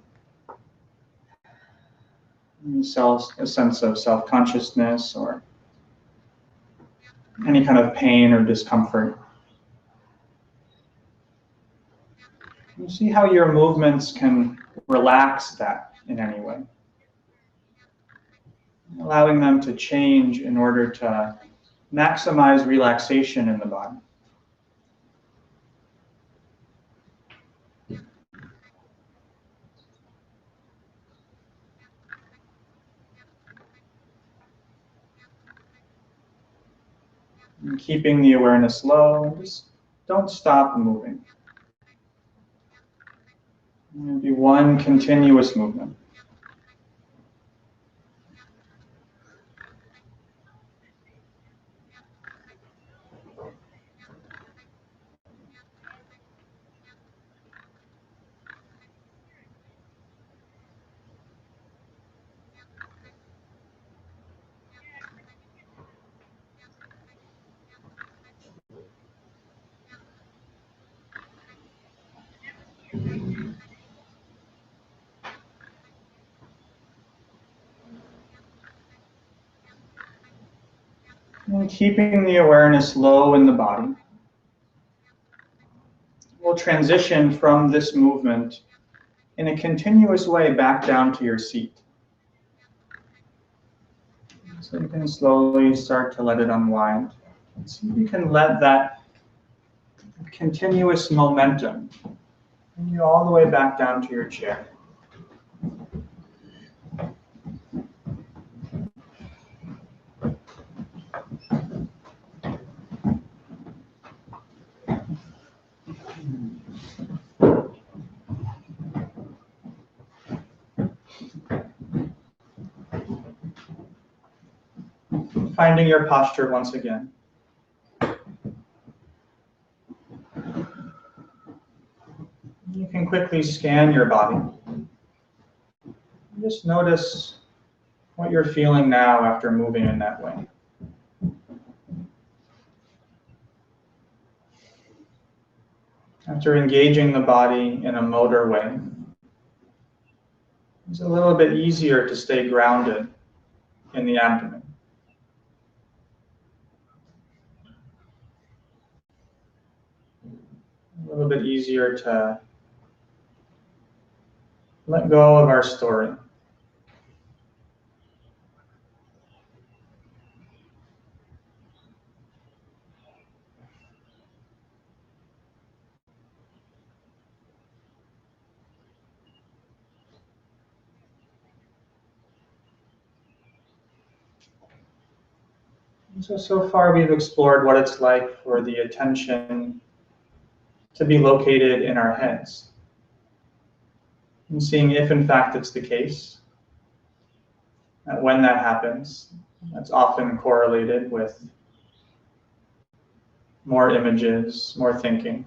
A sense of self-consciousness or any kind of pain or discomfort. You see how your movements can relax that in any way. Allowing them to change in order to maximize relaxation in the body. And keeping the awareness low, and just don't stop moving. And be one continuous movement. And keeping the awareness low in the body, we'll transition from this movement in a continuous way back down to your seat. So you can slowly start to let it unwind. So you can let that continuous momentum bring you all the way back down to your chair. Finding your posture once again. You can quickly scan your body. Just notice what you're feeling now after moving in that way. After engaging the body in a motor way, it's a little bit easier to stay grounded in the abdomen. A little bit easier to let go of our story. So far we've explored what it's like for the attention to be located in our heads, and seeing if in fact it's the case, that when that happens, that's often correlated with more images, more thinking.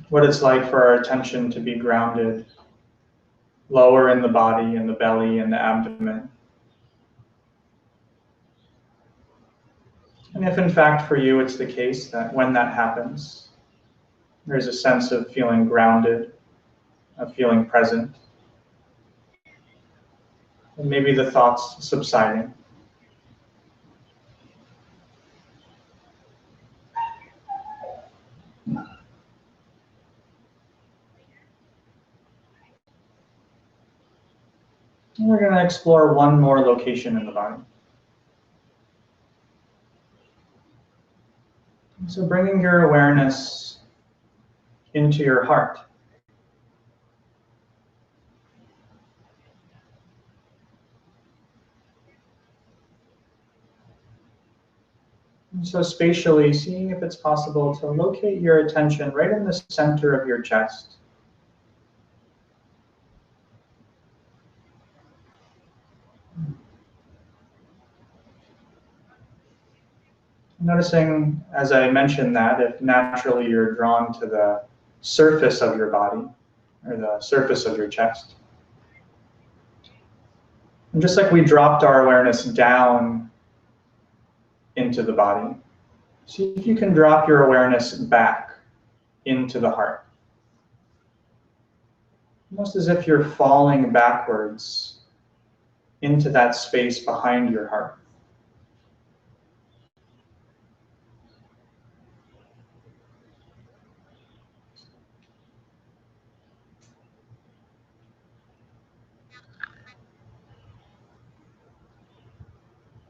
What it's like for our attention to be grounded lower in the body, in the belly, in the abdomen. And if in fact for you it's the case that when that happens, there's a sense of feeling grounded, of feeling present, and maybe the thoughts subsiding. And we're going to explore one more location in the body. So bringing your awareness into your heart. And so spatially, seeing if it's possible to locate your attention right in the center of your chest. Noticing, as I mentioned that, if naturally you're drawn to the surface of your body, or the surface of your chest. And just like we dropped our awareness down into the body, see if you can drop your awareness back into the heart. Almost as if you're falling backwards into that space behind your heart.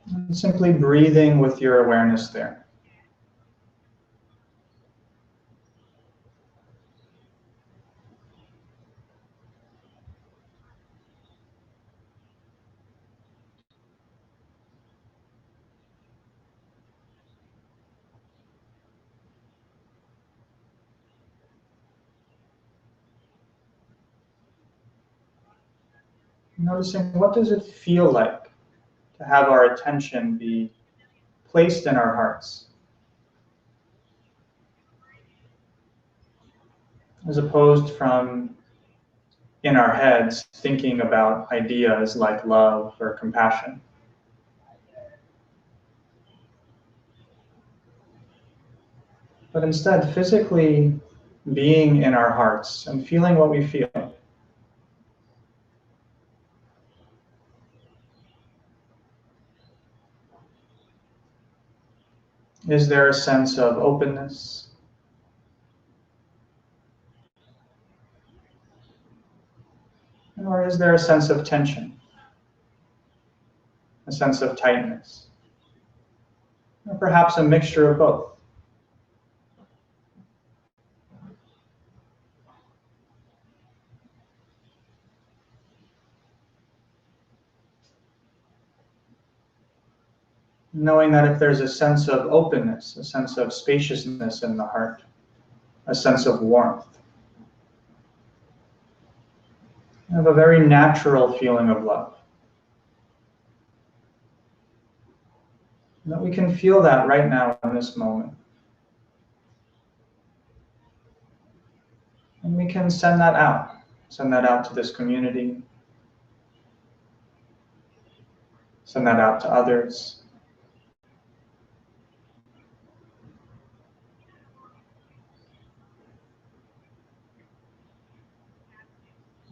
And simply breathing with your awareness there. Noticing what does it feel like to have our attention be placed in our hearts, as opposed from in our heads thinking about ideas like love or compassion. But instead physically being in our hearts and feeling what we feel. Is there a sense of openness? Or is there a sense of tension? A sense of tightness? Or perhaps a mixture of both? Knowing that if there's a sense of openness, a sense of spaciousness in the heart, a sense of warmth, you have a very natural feeling of love. And that we can feel that right now in this moment. And we can send that out to this community, send that out to others.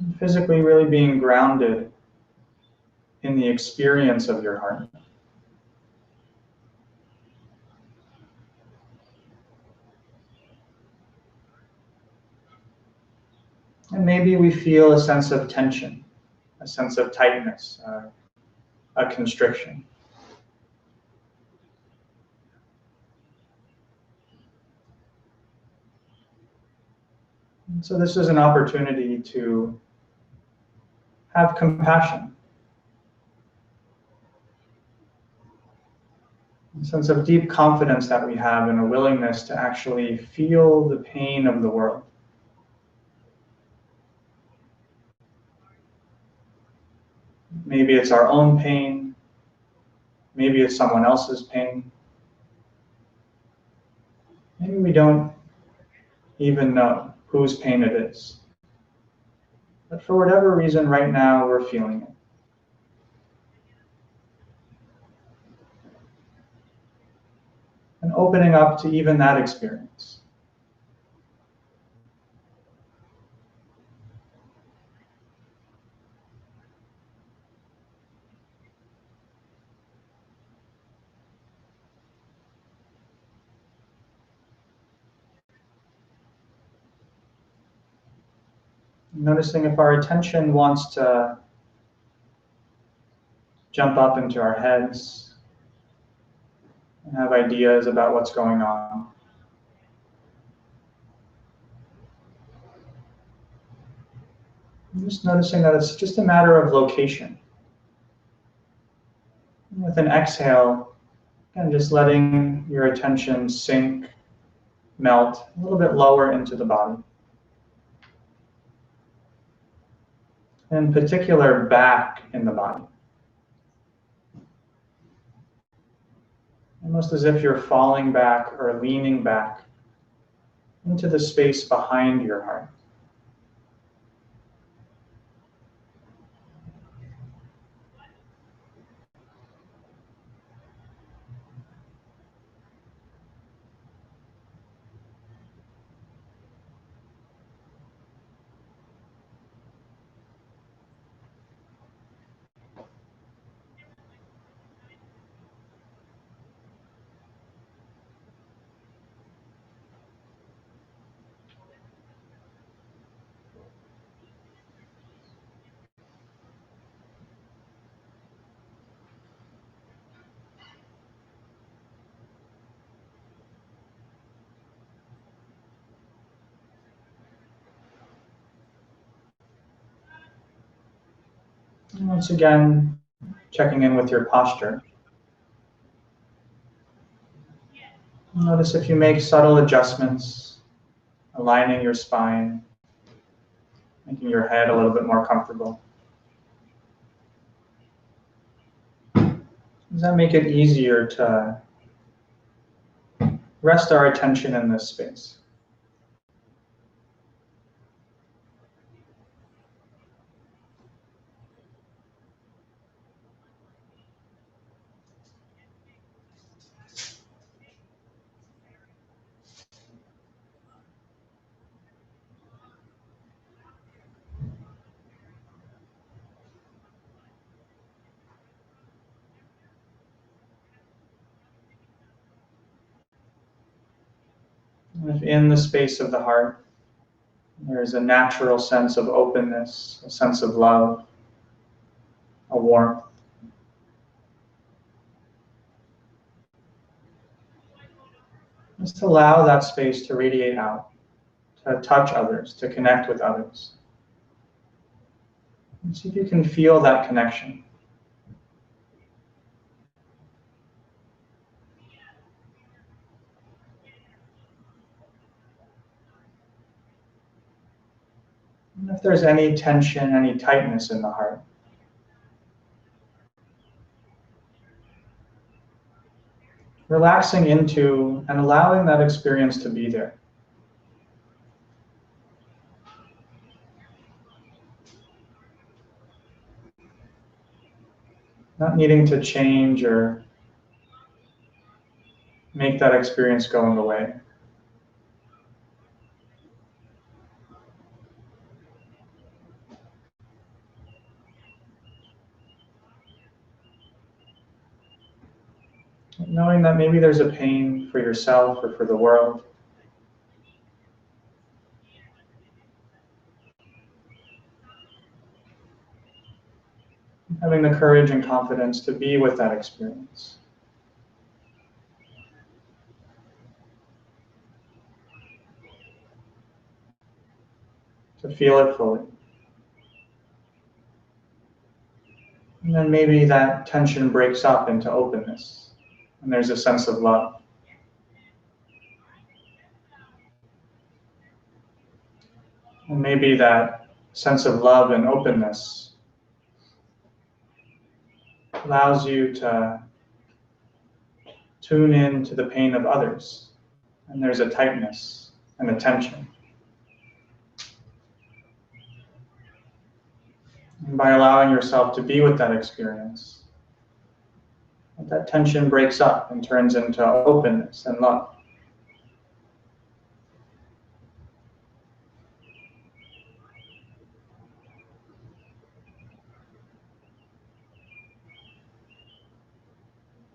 And physically really being grounded in the experience of your heart. And maybe we feel a sense of tension, a sense of tightness, a constriction. And so this is an opportunity to have compassion, a sense of deep confidence that we have and a willingness to actually feel the pain of the world. Maybe it's our own pain, maybe it's someone else's pain. Maybe we don't even know whose pain it is. But for whatever reason, right now, we're feeling it. And opening up to even that experience. Noticing if our attention wants to jump up into our heads and have ideas about what's going on. And just noticing that it's just a matter of location. And with an exhale, and just letting your attention sink, melt a little bit lower into the body. In particular, back in the body. Almost as if you're falling back or leaning back into the space behind your heart. And once again, checking in with your posture. Notice if you make subtle adjustments, aligning your spine, making your head a little bit more comfortable. Does that make it easier to rest our attention in this space? And if in the space of the heart, there's a natural sense of openness, a sense of love, a warmth, just allow that space to radiate out, to touch others, to connect with others. And see if you can feel that connection. And if there's any tension, any tightness in the heart, relaxing into and allowing that experience to be there. Not needing to change or make that experience going away. Knowing that maybe there's a pain for yourself or for the world. Having the courage and confidence to be with that experience. To feel it fully. And then maybe that tension breaks up into openness, and there's a sense of love. And maybe that sense of love and openness allows you to tune in to the pain of others, and there's a tightness and a tension. And by allowing yourself to be with that experience, that tension breaks up and turns into openness and love.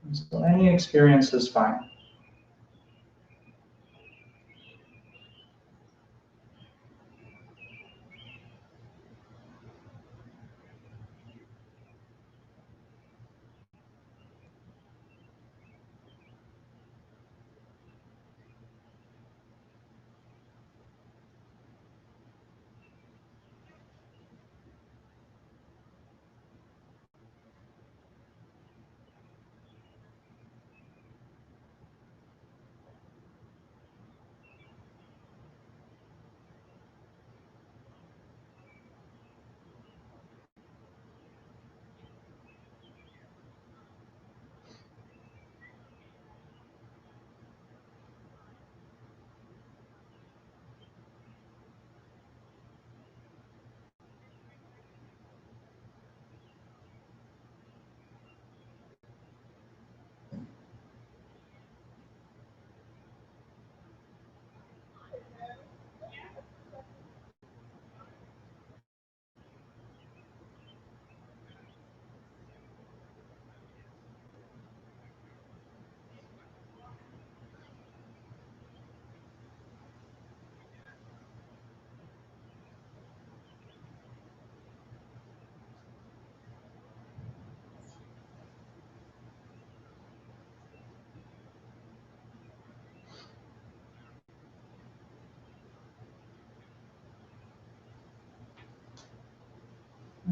And so any experience is fine.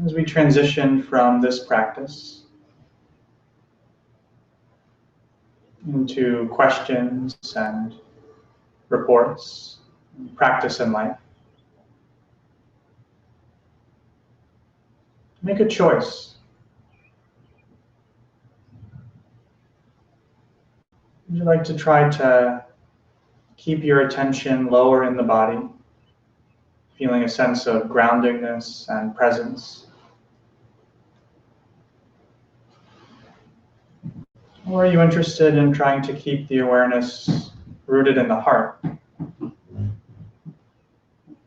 As we transition from this practice into questions and reports, and practice in life, make a choice. Would you like to try to keep your attention lower in the body, feeling a sense of groundedness and presence? Or are you interested in trying to keep the awareness rooted in the heart,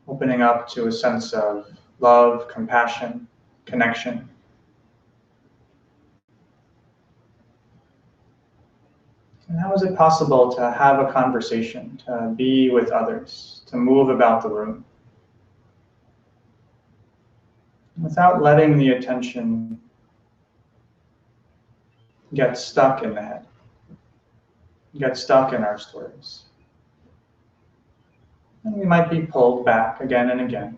opening up to a sense of love, compassion, connection? And how is it possible to have a conversation, to be with others, to move about the room, without letting the attention get stuck in the head, get stuck in our stories? And we might be pulled back again and again.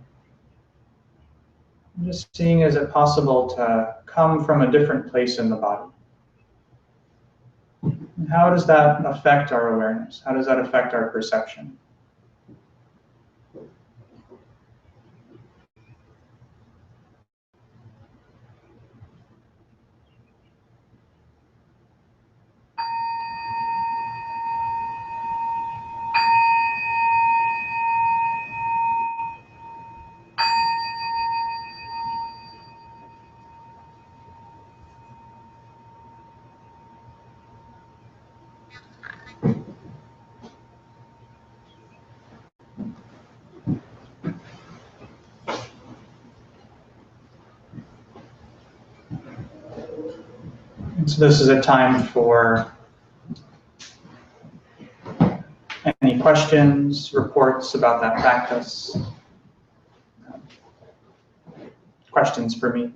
Just seeing, is it possible to come from a different place in the body? And how does that affect our awareness? How does that affect our perception? So this is a time for any questions, reports about that practice. Questions for me?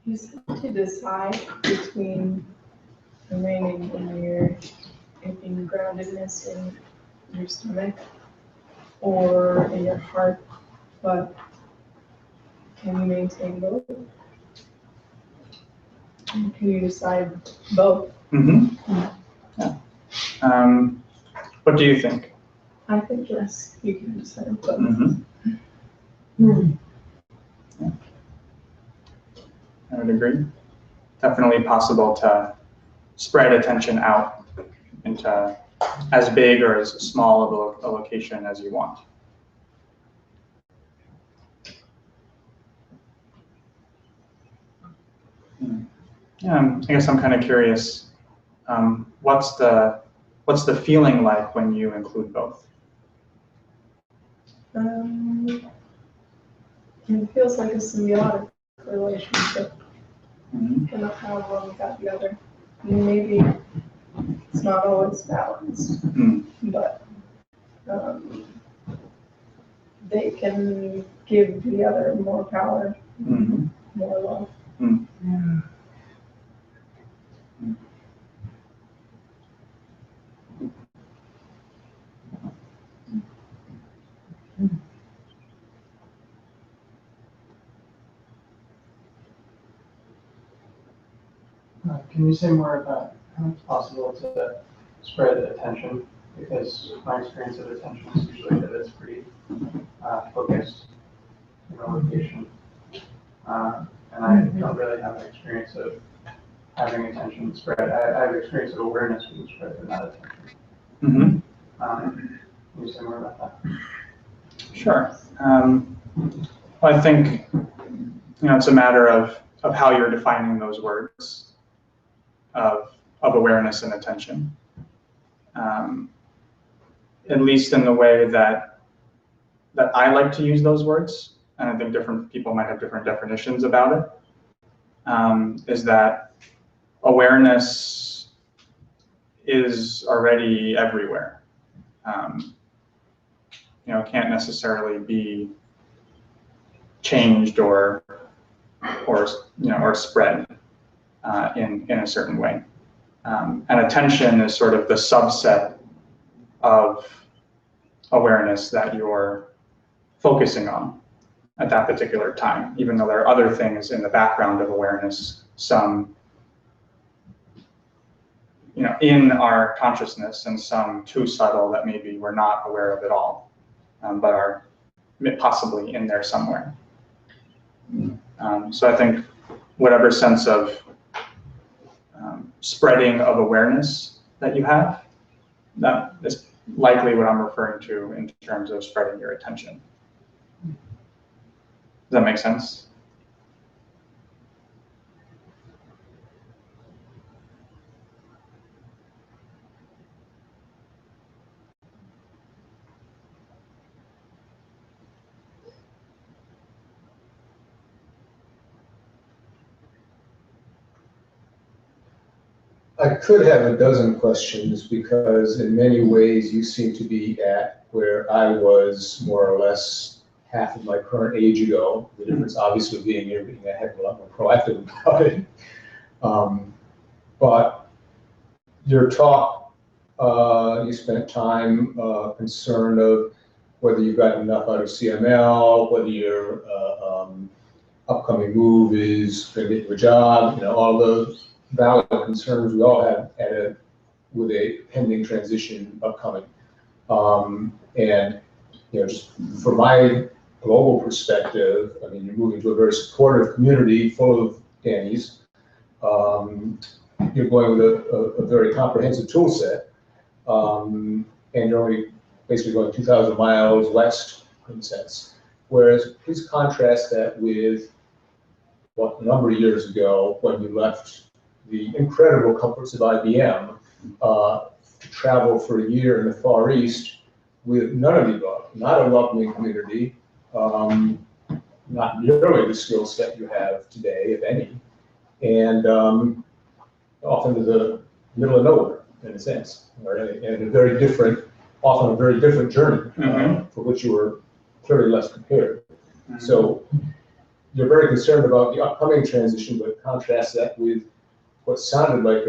You have to decide between remaining in groundedness in your stomach or in your heart, but can you maintain both? Can you decide both? Mm-hmm. Yeah. What do you think? I think yes, you can decide both. Mm-hmm. Yeah. I would agree. Definitely possible to spread attention out into as big or as small of a location as you want. Yeah, I guess I'm kind of curious. What's the feeling like when you include both? It feels like a symbiotic relationship. Mm-hmm. Cannot have one without the other. Maybe it's not always balanced, but they can give the other more power, more love. Mm. Can you say more about how it's possible to spread attention? Because my experience of attention is usually that it's pretty focused in a location. And I don't really have an experience of having attention spread. I have experience of awareness being spread, but not attention. Can you say more about that? Sure. Well, I think it's a matter of how you're defining those words of awareness and attention. At least in the way that I like to use those words, and I think different people might have different definitions about it, is that awareness is already everywhere. Can't necessarily be changed or spread in a certain way. And attention is sort of the subset of awareness that you're focusing on at that particular time, even though there are other things in the background of awareness, some in our consciousness and some too subtle that maybe we're not aware of at all, but are possibly in there somewhere. So I think whatever sense of spreading of awareness that you have, that is likely what I'm referring to in terms of spreading your attention. Does that make sense? I could have a dozen questions because in many ways you seem to be at where I was more or less half of my current age ago. The difference obviously being you're being a heck of a lot more proactive about it. But your talk, you spent time concerned of whether you've gotten enough out of CML, whether your upcoming move is going to get you a job, all the valid concerns we all have with a pending transition upcoming. And just from my global perspective, I mean, you're moving to a very supportive community full of Dannies. You're going with a very comprehensive tool set, and you're only basically going 2,000 miles west in a sense. Whereas, please contrast that with a number of years ago when you left the incredible comforts of IBM to travel for a year in the Far East with none of the above, not a welcoming community, not nearly the skill set you have today, if any, and often to the middle of nowhere, in a sense, right? And a very different, often a very different journey for which you were clearly less prepared. So you're very concerned about the upcoming transition, but contrast that with what sounded like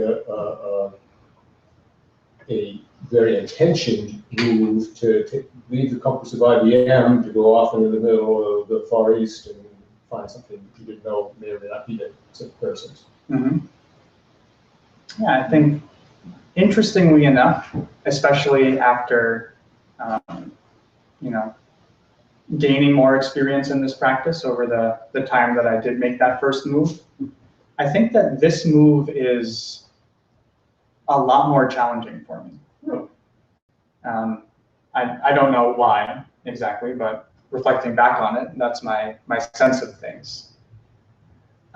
a very intentioned move to leave the comforts of IBM to go off into the middle of the Far East and find something you didn't know may or may not be there. Yeah, I think interestingly enough, especially after gaining more experience in this practice over the time that I did make that first move, I think that this move is a lot more challenging for me. I don't know why exactly, but reflecting back on it, that's my sense of things.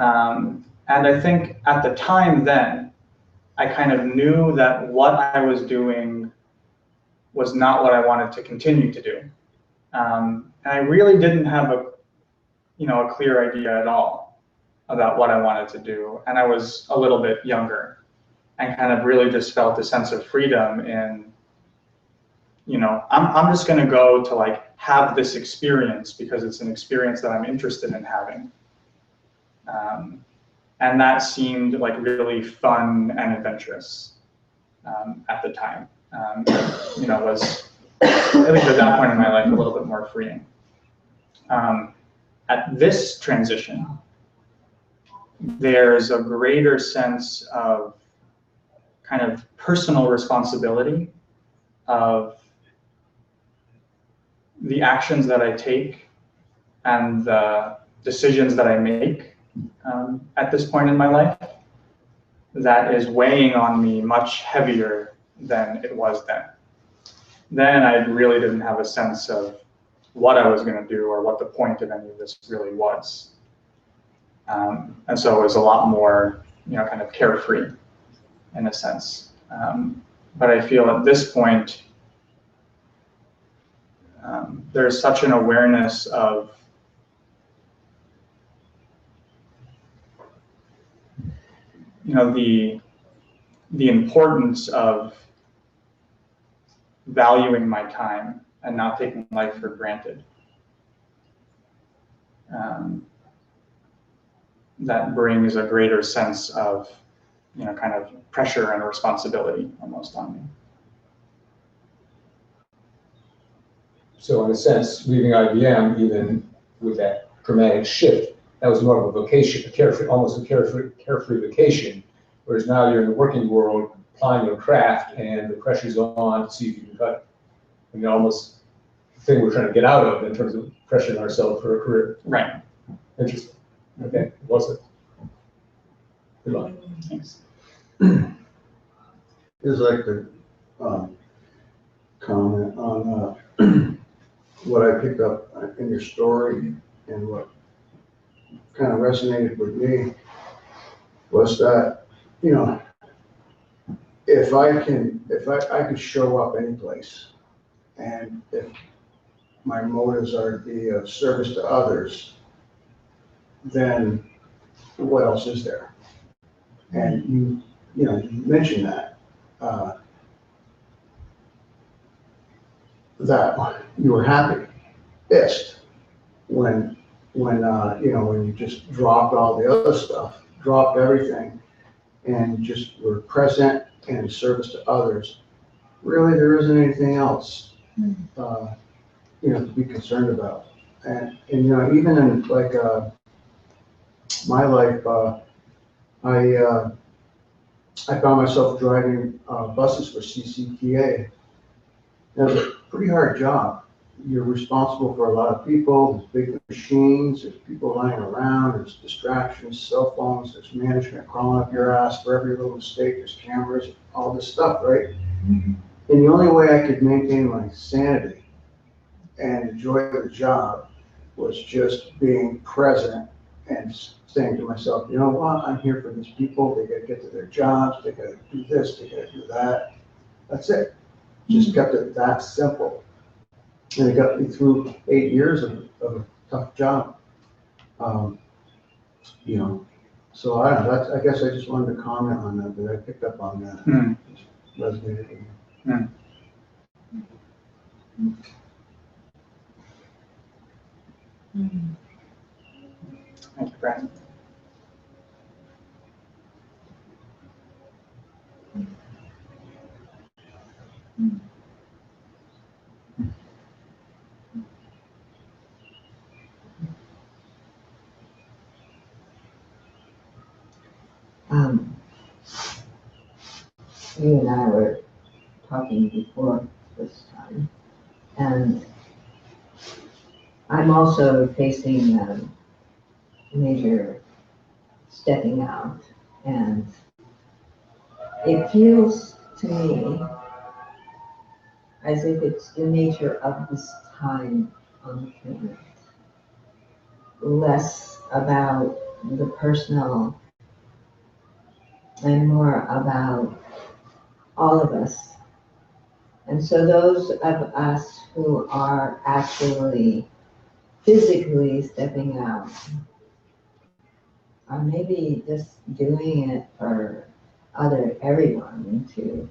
And I think at the time then, I kind of knew that what I was doing was not what I wanted to continue to do. And I really didn't have a clear idea at all about what I wanted to do. And I was a little bit younger and kind of really just felt a sense of freedom in, I'm just going to go to have this experience because it's an experience that I'm interested in having. And that seemed really fun and adventurous at the time. Was, at least at that point in my life, a little bit more freeing. At this transition, there's a greater sense of kind of personal responsibility of the actions that I take and the decisions that I make at this point in my life that is weighing on me much heavier than it was then. Then I really didn't have a sense of what I was going to do or what the point of any of this really was. And so it was a lot more, kind of carefree in a sense. But I feel at this point, there's such an awareness of the importance of valuing my time and not taking life for granted. That brings a greater sense of, kind of pressure and responsibility almost on me. So in a sense, leaving IBM, even with that dramatic shift, that was more of a vacation, almost a carefree vacation. Whereas now you're in the working world, applying your craft, and the pressure's on to see if you can cut it. I mean, almost the thing we're trying to get out of in terms of pressuring ourselves for a career. Right. Interesting. Okay, what's it? Good luck. Thanks. Is like the comment on what I picked up in your story and what kind of resonated with me was that, if I can show up any place, and if my motives are to be of service to others, then what else is there? And you you know, you mentioned that, that you were happiest when, you know, when you just dropped all the other stuff, dropped everything, and just were present and in service to others. Really, there isn't anything else, you know, to be concerned about. And you know, even in like, my life, I found myself driving, buses for CCTA. It was a pretty hard job. You're responsible for a lot of people, there's big machines, there's people lying around, there's distractions, cell phones, there's management crawling up your ass for every little mistake, there's cameras, all this stuff, right? And the only way I could maintain my sanity and enjoy the job was just being present and saying to myself, you know what, I'm here for these people, they gotta get to their jobs, they gotta do this, they gotta do that. That's it. Just kept it that simple. And it got me through 8 years of a tough job. You know, so I don't know, I guess I just wanted to comment on that, but I picked up on that. It just resonated with me. Thank you, Brad. You and I were talking before this time, and I'm also facing major stepping out, and it feels to me as if it's the nature of this time on the planet, less about the personal and more about all of us. And so those of us who are actually physically stepping out are maybe just doing it for everyone to,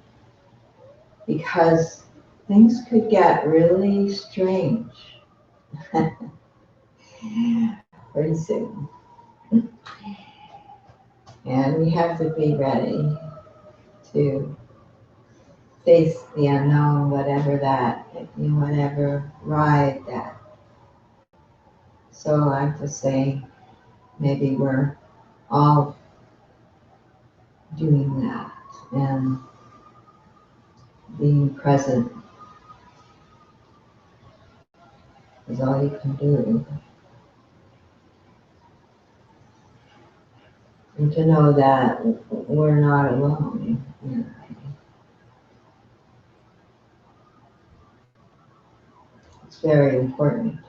because things could get really strange pretty soon. And we have to be ready to face the unknown, whatever that, whatever ride that. So I'm just saying, maybe we're all doing that and being present is all you can do. And to know that we're not alone. It's very important.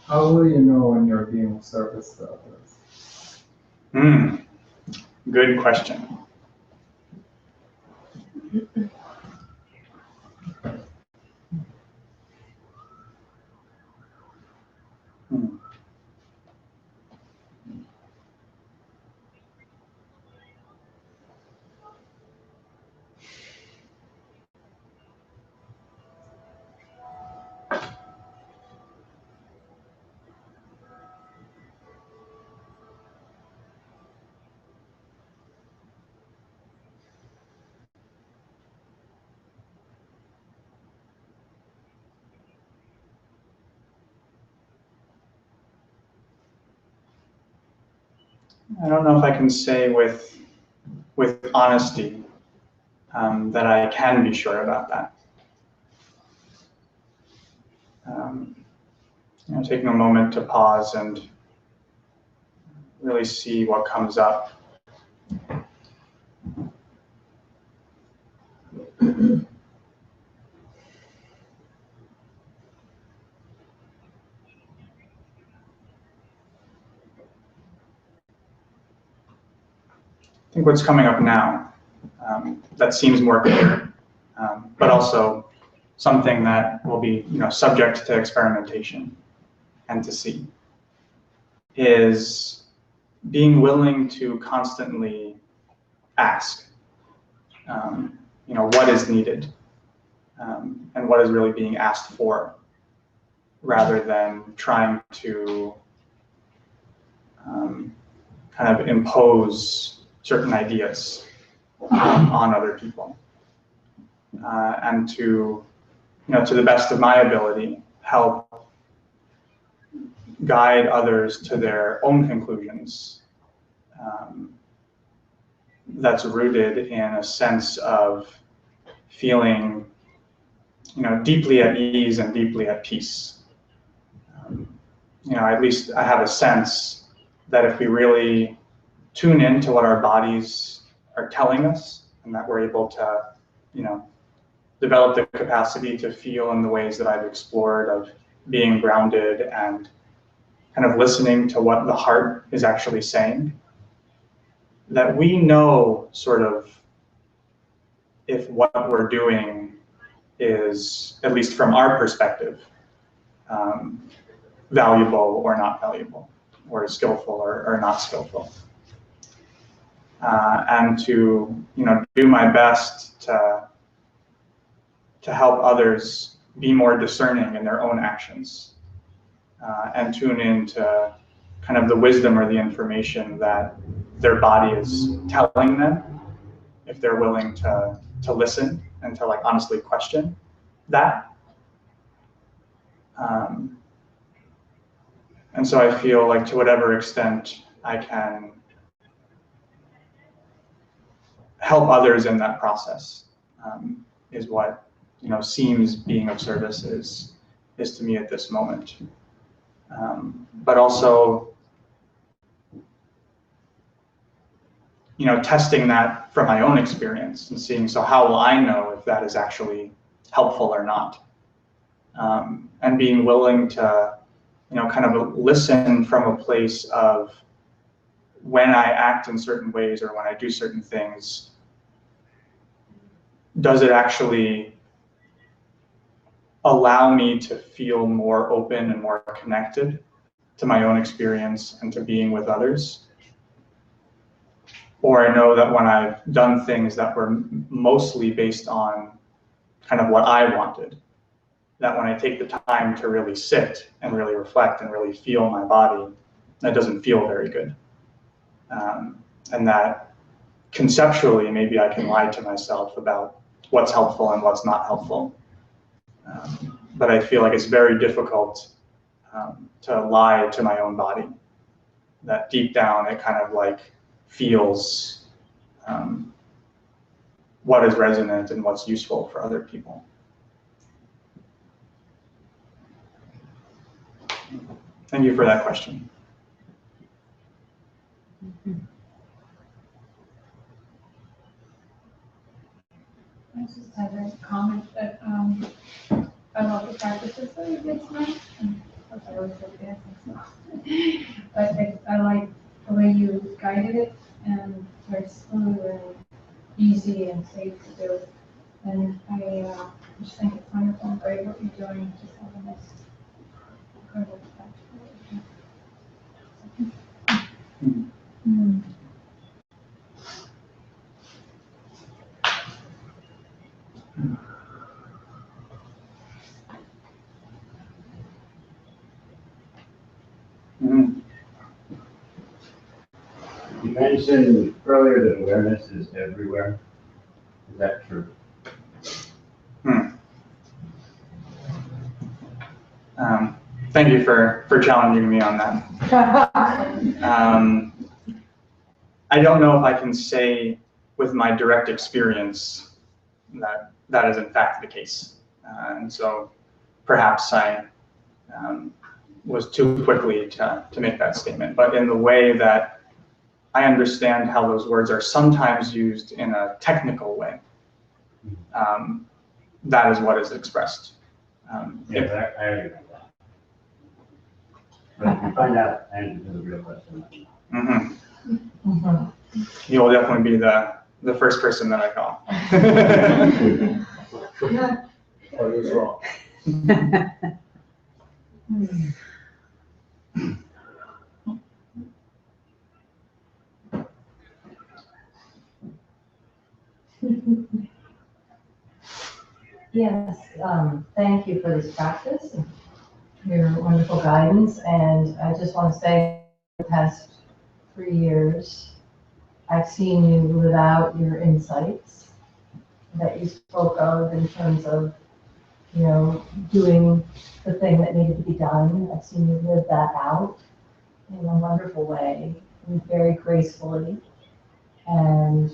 How will you know when you're being of service to others? Good question. I don't know if I can say with honesty that I can be sure about that. Taking a moment to pause and really see what comes up. think what's coming up now that seems more clear, but also something that will be subject to experimentation and to see, is being willing to constantly ask, what is needed and what is really being asked for, rather than trying to kind of impose certain ideas on other people, and to the best of my ability, help guide others to their own conclusions. That's rooted in a sense of feeling, deeply at ease and deeply at peace. At least I have a sense that if we really tune into what our bodies are telling us, and that we're able to, develop the capacity to feel in the ways that I've explored, of being grounded and kind of listening to what the heart is actually saying, that we know sort of if what we're doing is, at least from our perspective, valuable or not valuable, or skillful or not skillful. And to do my best to help others be more discerning in their own actions, and tune into kind of the wisdom or the information that their body is telling them, if they're willing to listen and to honestly question that. And so I feel like, to whatever extent I can help others in that process, is what seems being of service is to me at this moment. But also, testing that from my own experience and seeing, so how will I know if that is actually helpful or not? And being willing to, kind of listen from a place of, when I act in certain ways or when I do certain things, does it actually allow me to feel more open and more connected to my own experience and to being with others? Or I know that when I've done things that were mostly based on kind of what I wanted, that when I take the time to really sit and really reflect and really feel my body, that doesn't feel very good. And that conceptually, maybe I can lie to myself about what's helpful and what's not helpful. But I feel like it's very difficult to lie to my own body, that deep down it kind of feels what is resonant and what's useful for other people. Thank you for that question. I just had a comment that I love the practices that you did tonight. And of course, I always look at things, but I like the way you guided it, and very smooth and easy and safe to do. And I just think it's wonderful and great what you're doing. Just having this incredible practice. You mentioned earlier that awareness is everywhere. Is that true? Thank you for challenging me on that. I don't know if I can say with my direct experience that that is in fact the case. And so perhaps I was too quickly to make that statement, but in the way that I understand how those words are sometimes used in a technical way, that is what is expressed. Yeah, I agree with that. But if you find out answer to the real question. Mm-hmm. Mhm. You will definitely be the first person that I call. What is wrong? Yes, thank you for this practice, and your wonderful guidance, and I just want to say the past 3 years, I've seen you live out your insights that you spoke of in terms of, doing the thing that needed to be done. I've seen you live that out in a wonderful way, and very gracefully, and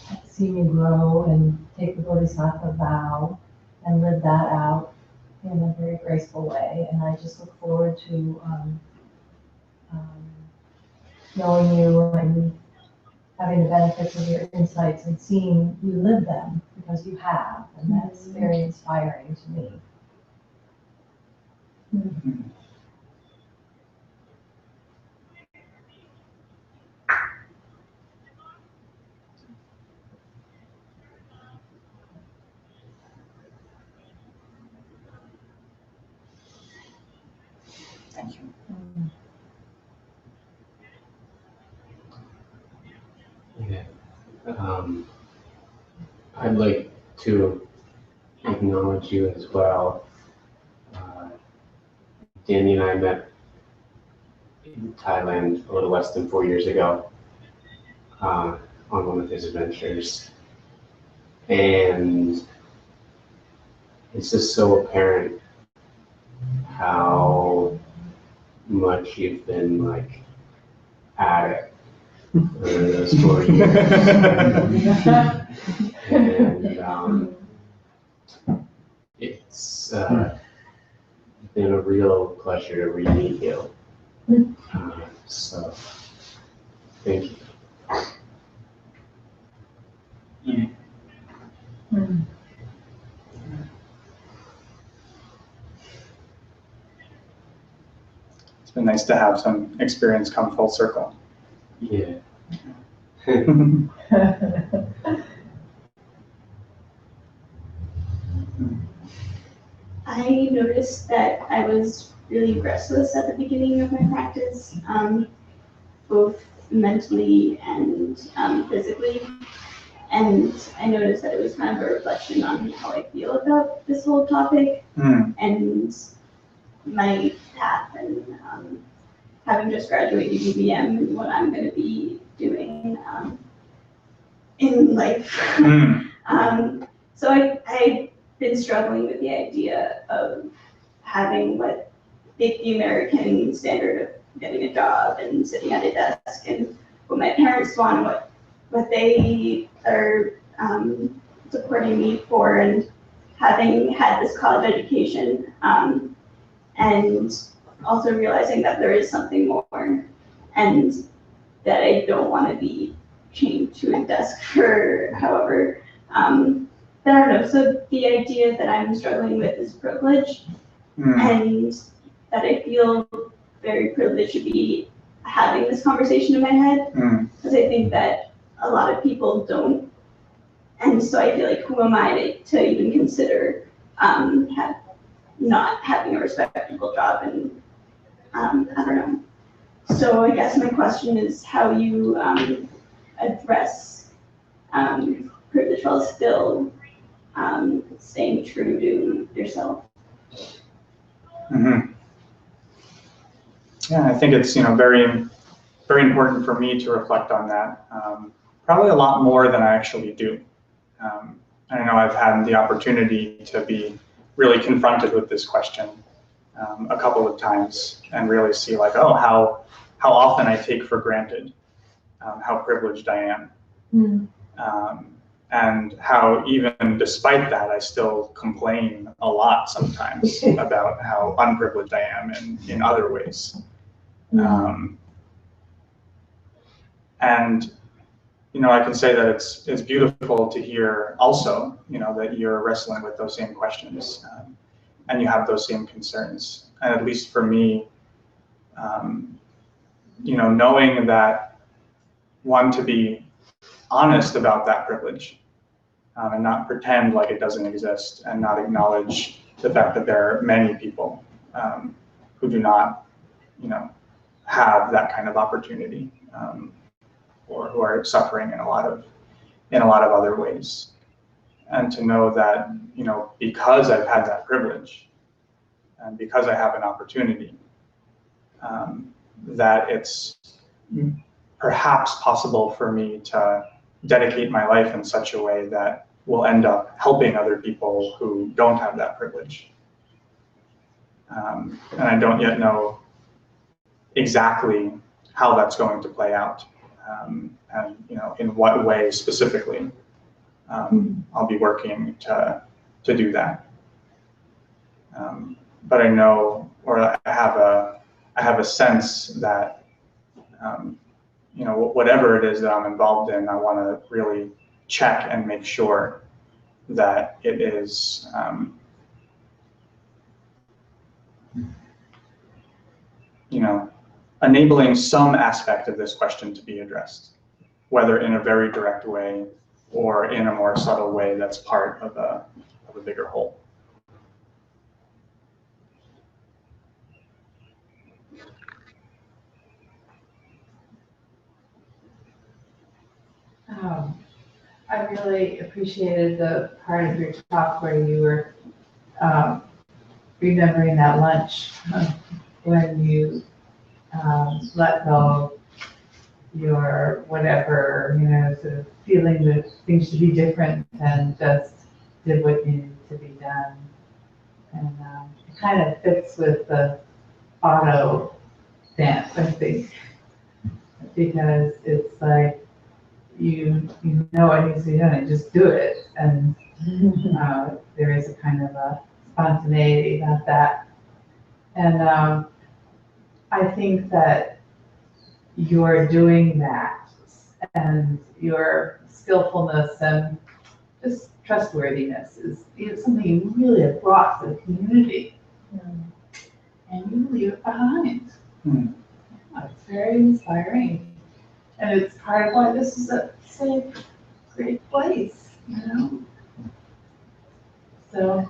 I've seen you grow and take the Bodhisattva vow and live that out in a very graceful way. And I just look forward to knowing you and having the benefits of your insights and seeing you live them, because you have, and that's very inspiring to me. Thank you. Yeah. I'd like to acknowledge you as well. Danny and I met in Thailand a little less than 4 years ago on one of his adventures. And it's just so apparent how much you've been like at it over those 4 years. And it's been a real pleasure to re-meet you. So, thank you. It's been nice to have some experience come full circle. Yeah. I noticed that I was really restless at the beginning of my practice, both mentally and physically. And I noticed that it was kind of a reflection on how I feel about this whole topic and my path, and having just graduated UVM and what I'm going to be doing in life. So I've been struggling with the idea of having the American standard of getting a job and sitting at a desk, and what my parents want, what they are supporting me for, and having had this college education, and also realizing that there is something more, and that I don't want to be chained to a desk for however. But I don't know, so the idea that I'm struggling with is privilege, and that I feel very privileged to be having this conversation in my head, because I think that a lot of people don't. And so I feel like, who am I to even consider not having a respectable job? And I don't know. So I guess my question is how you address privilege while still staying true to yourself. Yeah, I think it's very, very important for me to reflect on that. Probably a lot more than I actually do. I know I've had the opportunity to be really confronted with this question a couple of times, and really see like, oh, how often I take for granted how privileged I am. And how even despite that, I still complain a lot sometimes about how unprivileged I am in other ways. And I can say that it's beautiful to hear also, that you're wrestling with those same questions, and you have those same concerns. And at least for me, knowing that to be honest about that privilege, and not pretend like it doesn't exist, and not acknowledge the fact that there are many people who do not, have that kind of opportunity, or who are suffering in a lot of other ways. And to know that, because I've had that privilege, and because I have an opportunity, that it's perhaps possible for me to dedicate my life in such a way that will end up helping other people who don't have that privilege. And I don't yet know exactly how that's going to play out, and in what way specifically I'll be working to do that. But I know, or I have a sense that whatever it is that I'm involved in, I want to really check and make sure that it is enabling some aspect of this question to be addressed, whether in a very direct way or in a more subtle way that's part of a bigger whole. I really appreciated the part of your talk where you were remembering that lunch when you let go your whatever, sort of feeling that things should be different and just did what needed to be done. And it kind of fits with the auto dance, I think, because it's like you know what needs to be done and just do it. And there is a kind of a spontaneity about that. And I think that you're doing that, and your skillfulness and just trustworthiness is something you really have brought to the community, and you leave it behind. It's very inspiring, and it's part of why this is a safe, great place, So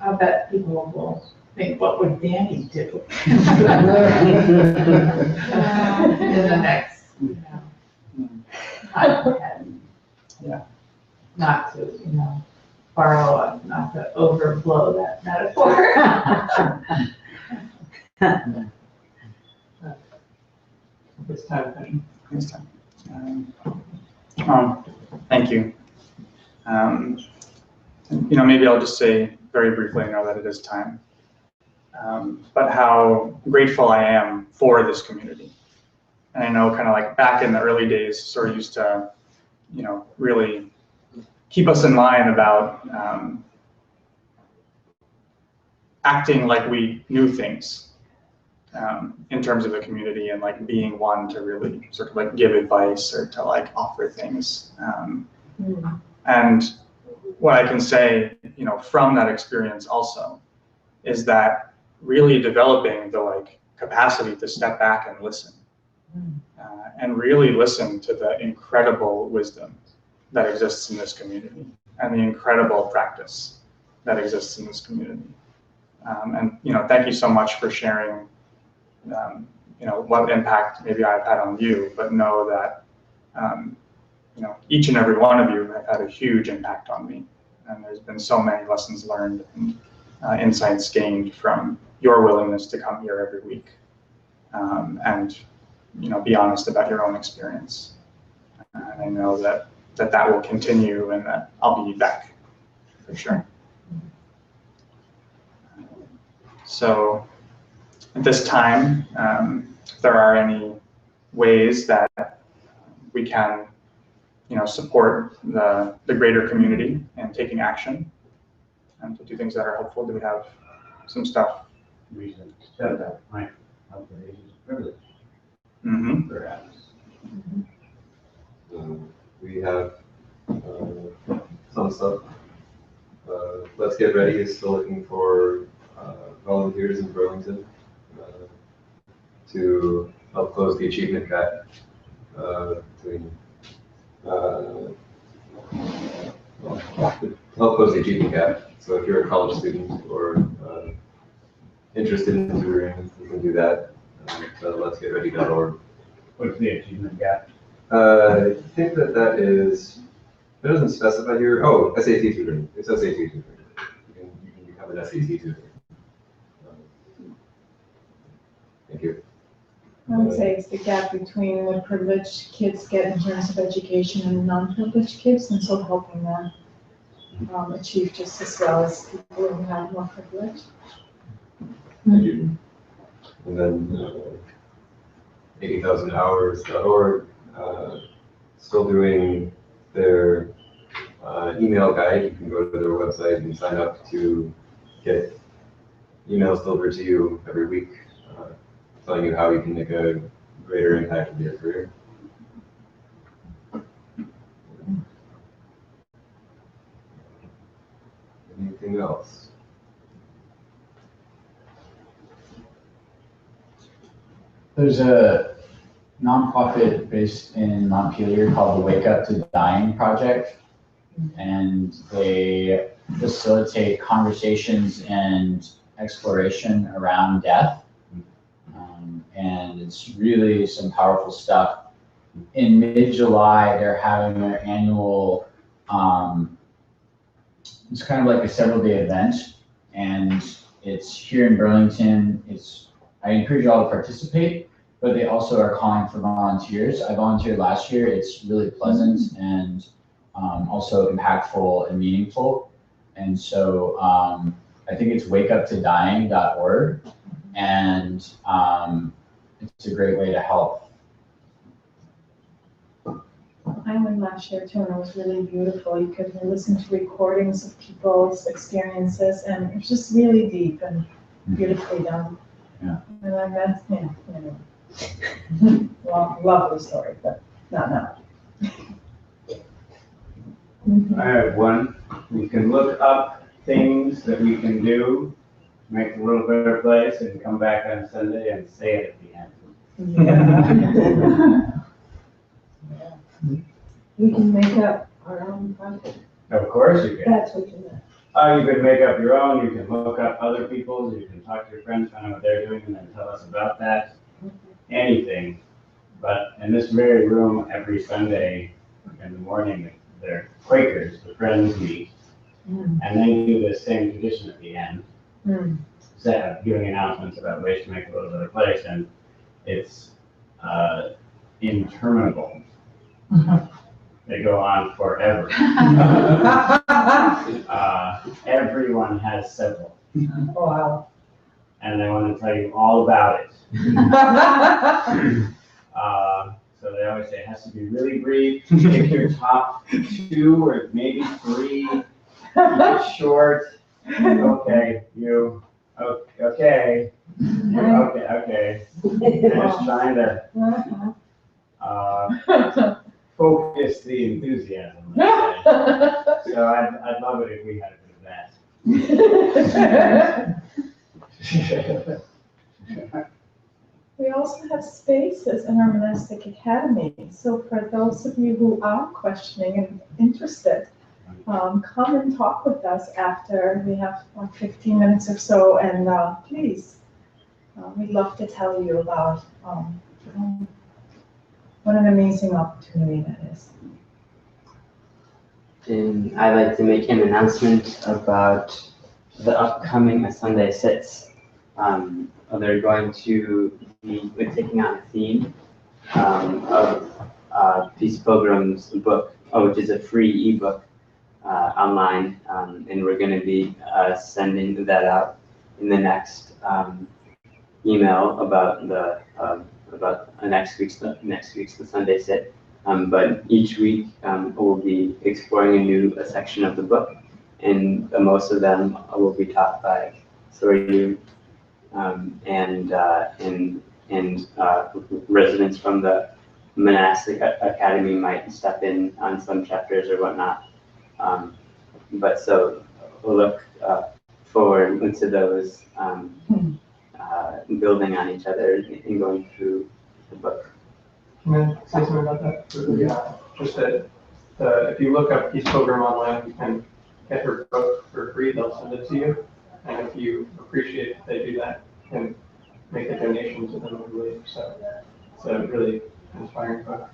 I bet people will think, what would Danny do? In the next, time ahead. Yeah. Not to, borrow, not to overblow that metaphor. This time. Thank you. Maybe I'll just say very briefly, I know that it is time, but how grateful I am for this community. And I know kind of like back in the early days, sort of used to, really keep us in line about acting like we knew things in terms of the community, and like being one to really sort of like give advice or to like offer things. And what I can say, from that experience also, is that really developing the like capacity to step back and listen, and really listen to the incredible wisdom that exists in this community, and the incredible practice that exists in this community. And thank you so much for sharing, what impact maybe I've had on you, but know that, each and every one of you have had a huge impact on me. And there's been so many lessons learned and insights gained from your willingness to come here every week, and be honest about your own experience. And I know that will continue, and that I'll be back for sure. So at this time, if there are any ways that we can support the greater community and taking action and to do things that are helpful, do we have some stuff? Reason that might help the Asian privilege, perhaps. We have some stuff. Let's Get Ready is still looking for volunteers in Burlington to help close the achievement gap between help close the achievement gap. So if you're a college student or interested in tutoring, you can do that. letsgetready.org. What's the achievement gap? I think that is, it doesn't specify here. Oh, SAT tutoring. It's SAT tutoring. You can become an SAT tutor. Thank you. I would say it's the gap between what privileged kids get in terms of education and non-privileged kids, and so helping them achieve just as well as people who have more privilege. Thank you. And then 80,000hours.org, still doing their email guide. You can go to their website and sign up to get emails delivered to you every week, telling you how you can make a greater impact in your career. Anything else? There's a nonprofit based in Montpelier called the Wake Up to Dying Project, and they facilitate conversations and exploration around death. And it's really some powerful stuff. In mid-July, they're having their annual, it's kind of like a several-day event, and it's here in Burlington. I encourage you all to participate, but they also are calling for volunteers. I volunteered last year. It's really pleasant and also impactful and meaningful. And so I think it's wakeuptodying.org, and it's a great way to help. I went last year too, and it was really beautiful. You could listen to recordings of people's experiences, and it's just really deep and beautifully done. Yeah. And I met, anyway. Well, lovely story, but not now. I have one. We can look up things that we can do to make the world a better place and come back on Sunday and say it at the end. Yeah. We can make up our own project. Of course you can. That's what you meant. You could make up your own, you can look up other people's, you can talk to your friends, find out what they're doing, and then tell us about that. Anything. But in this very room, every Sunday in the morning, they're Quakers, the Friends meet, and they do the same tradition at the end, giving announcements about ways to make the world a better place, and it's interminable. They go on forever. Everyone has several. Wow. And they want to tell you all about it. So they always say it has to be really brief. Pick your top 2 or maybe 3. Keep it short. Okay, you. Okay. Okay. And just trying to focus the enthusiasm. So I'd love it if we had a bit of that. We also have spaces in our Monastic Academy. So for those of you who are questioning and interested, come and talk with us after. We have like 15 minutes or so, and please, we'd love to tell you about what an amazing opportunity that is. And I'd like to make an announcement about the upcoming Sunday Sits. They're going to be taking on a theme of Peace Pilgrim's book, which is a free ebook online, and we're going to be sending that out in the next email about the next week's the Sunday Sit. But each week we'll be exploring a new section of the book, and most of them will be taught by Soryu, and residents from the Monastic Academy might step in on some chapters or whatnot. But so we'll look forward to those building on each other and going through the book. Can I say something about that? Yeah, just that if you look up Peace Pilgrim online, you can get her book for free, they'll send it to you. And if you appreciate it, they do that and make a donation to them, I believe. So it's a really inspiring book.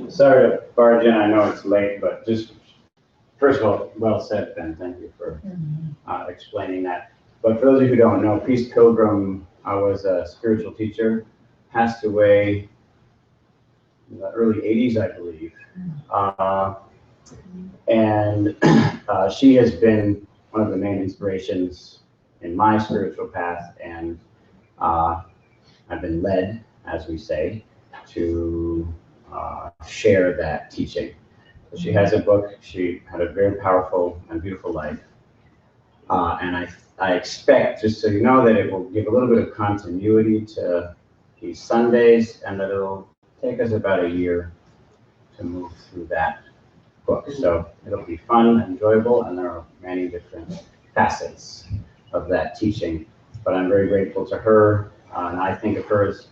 Sorry to barge in, I know it's late, but just, first of all, well said, Ben, thank you for explaining that. But for those of you who don't know, Peace Pilgrim was a spiritual teacher, passed away in the early 80s, I believe. And she has been one of the main inspirations in my spiritual path, and I've been led, as we say, to share that teaching. She has a book. She had a very powerful and beautiful life. And I expect, just so you know, that it will give a little bit of continuity to these Sundays, and that it'll take us about a year to move through that book. So it'll be fun, enjoyable, and there are many different facets of that teaching. But I'm very grateful to her, and I think of her as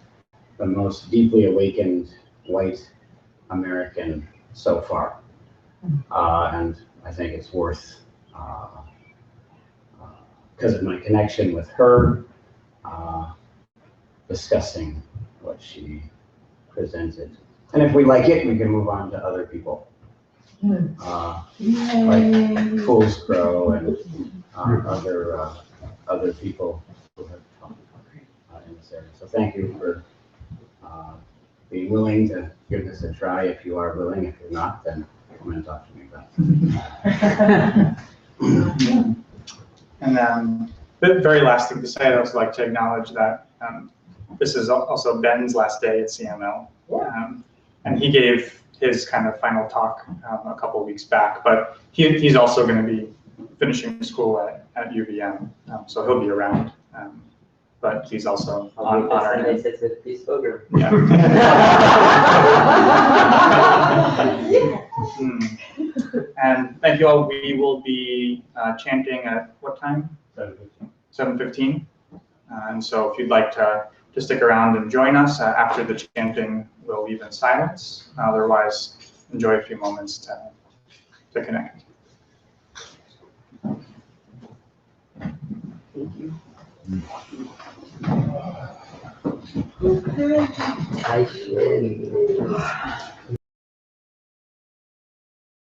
the most deeply awakened white American so far. And I think it's worth, because of my connection with her, discussing what she presented. And if we like it, we can move on to other people. Like Fool's Crow and other people who have talked in this area. So thank you for being willing to give this a try. If you are willing, if you're not, then come and talk to me about it. And the very last thing to say, I'd also like to acknowledge that this is also Ben's last day at CML. And he gave his kind of final talk a couple of weeks back, but he's also going to be finishing school at UVM, so he'll be around. But he's also honoring him. It's a Peace Pilgrim. Yeah. And thank you all. We will be chanting at what time? 7:15. And so if you'd like to stick around and join us after the chanting, we'll leave in silence. Otherwise, enjoy a few moments to connect. Thank you. Taishin.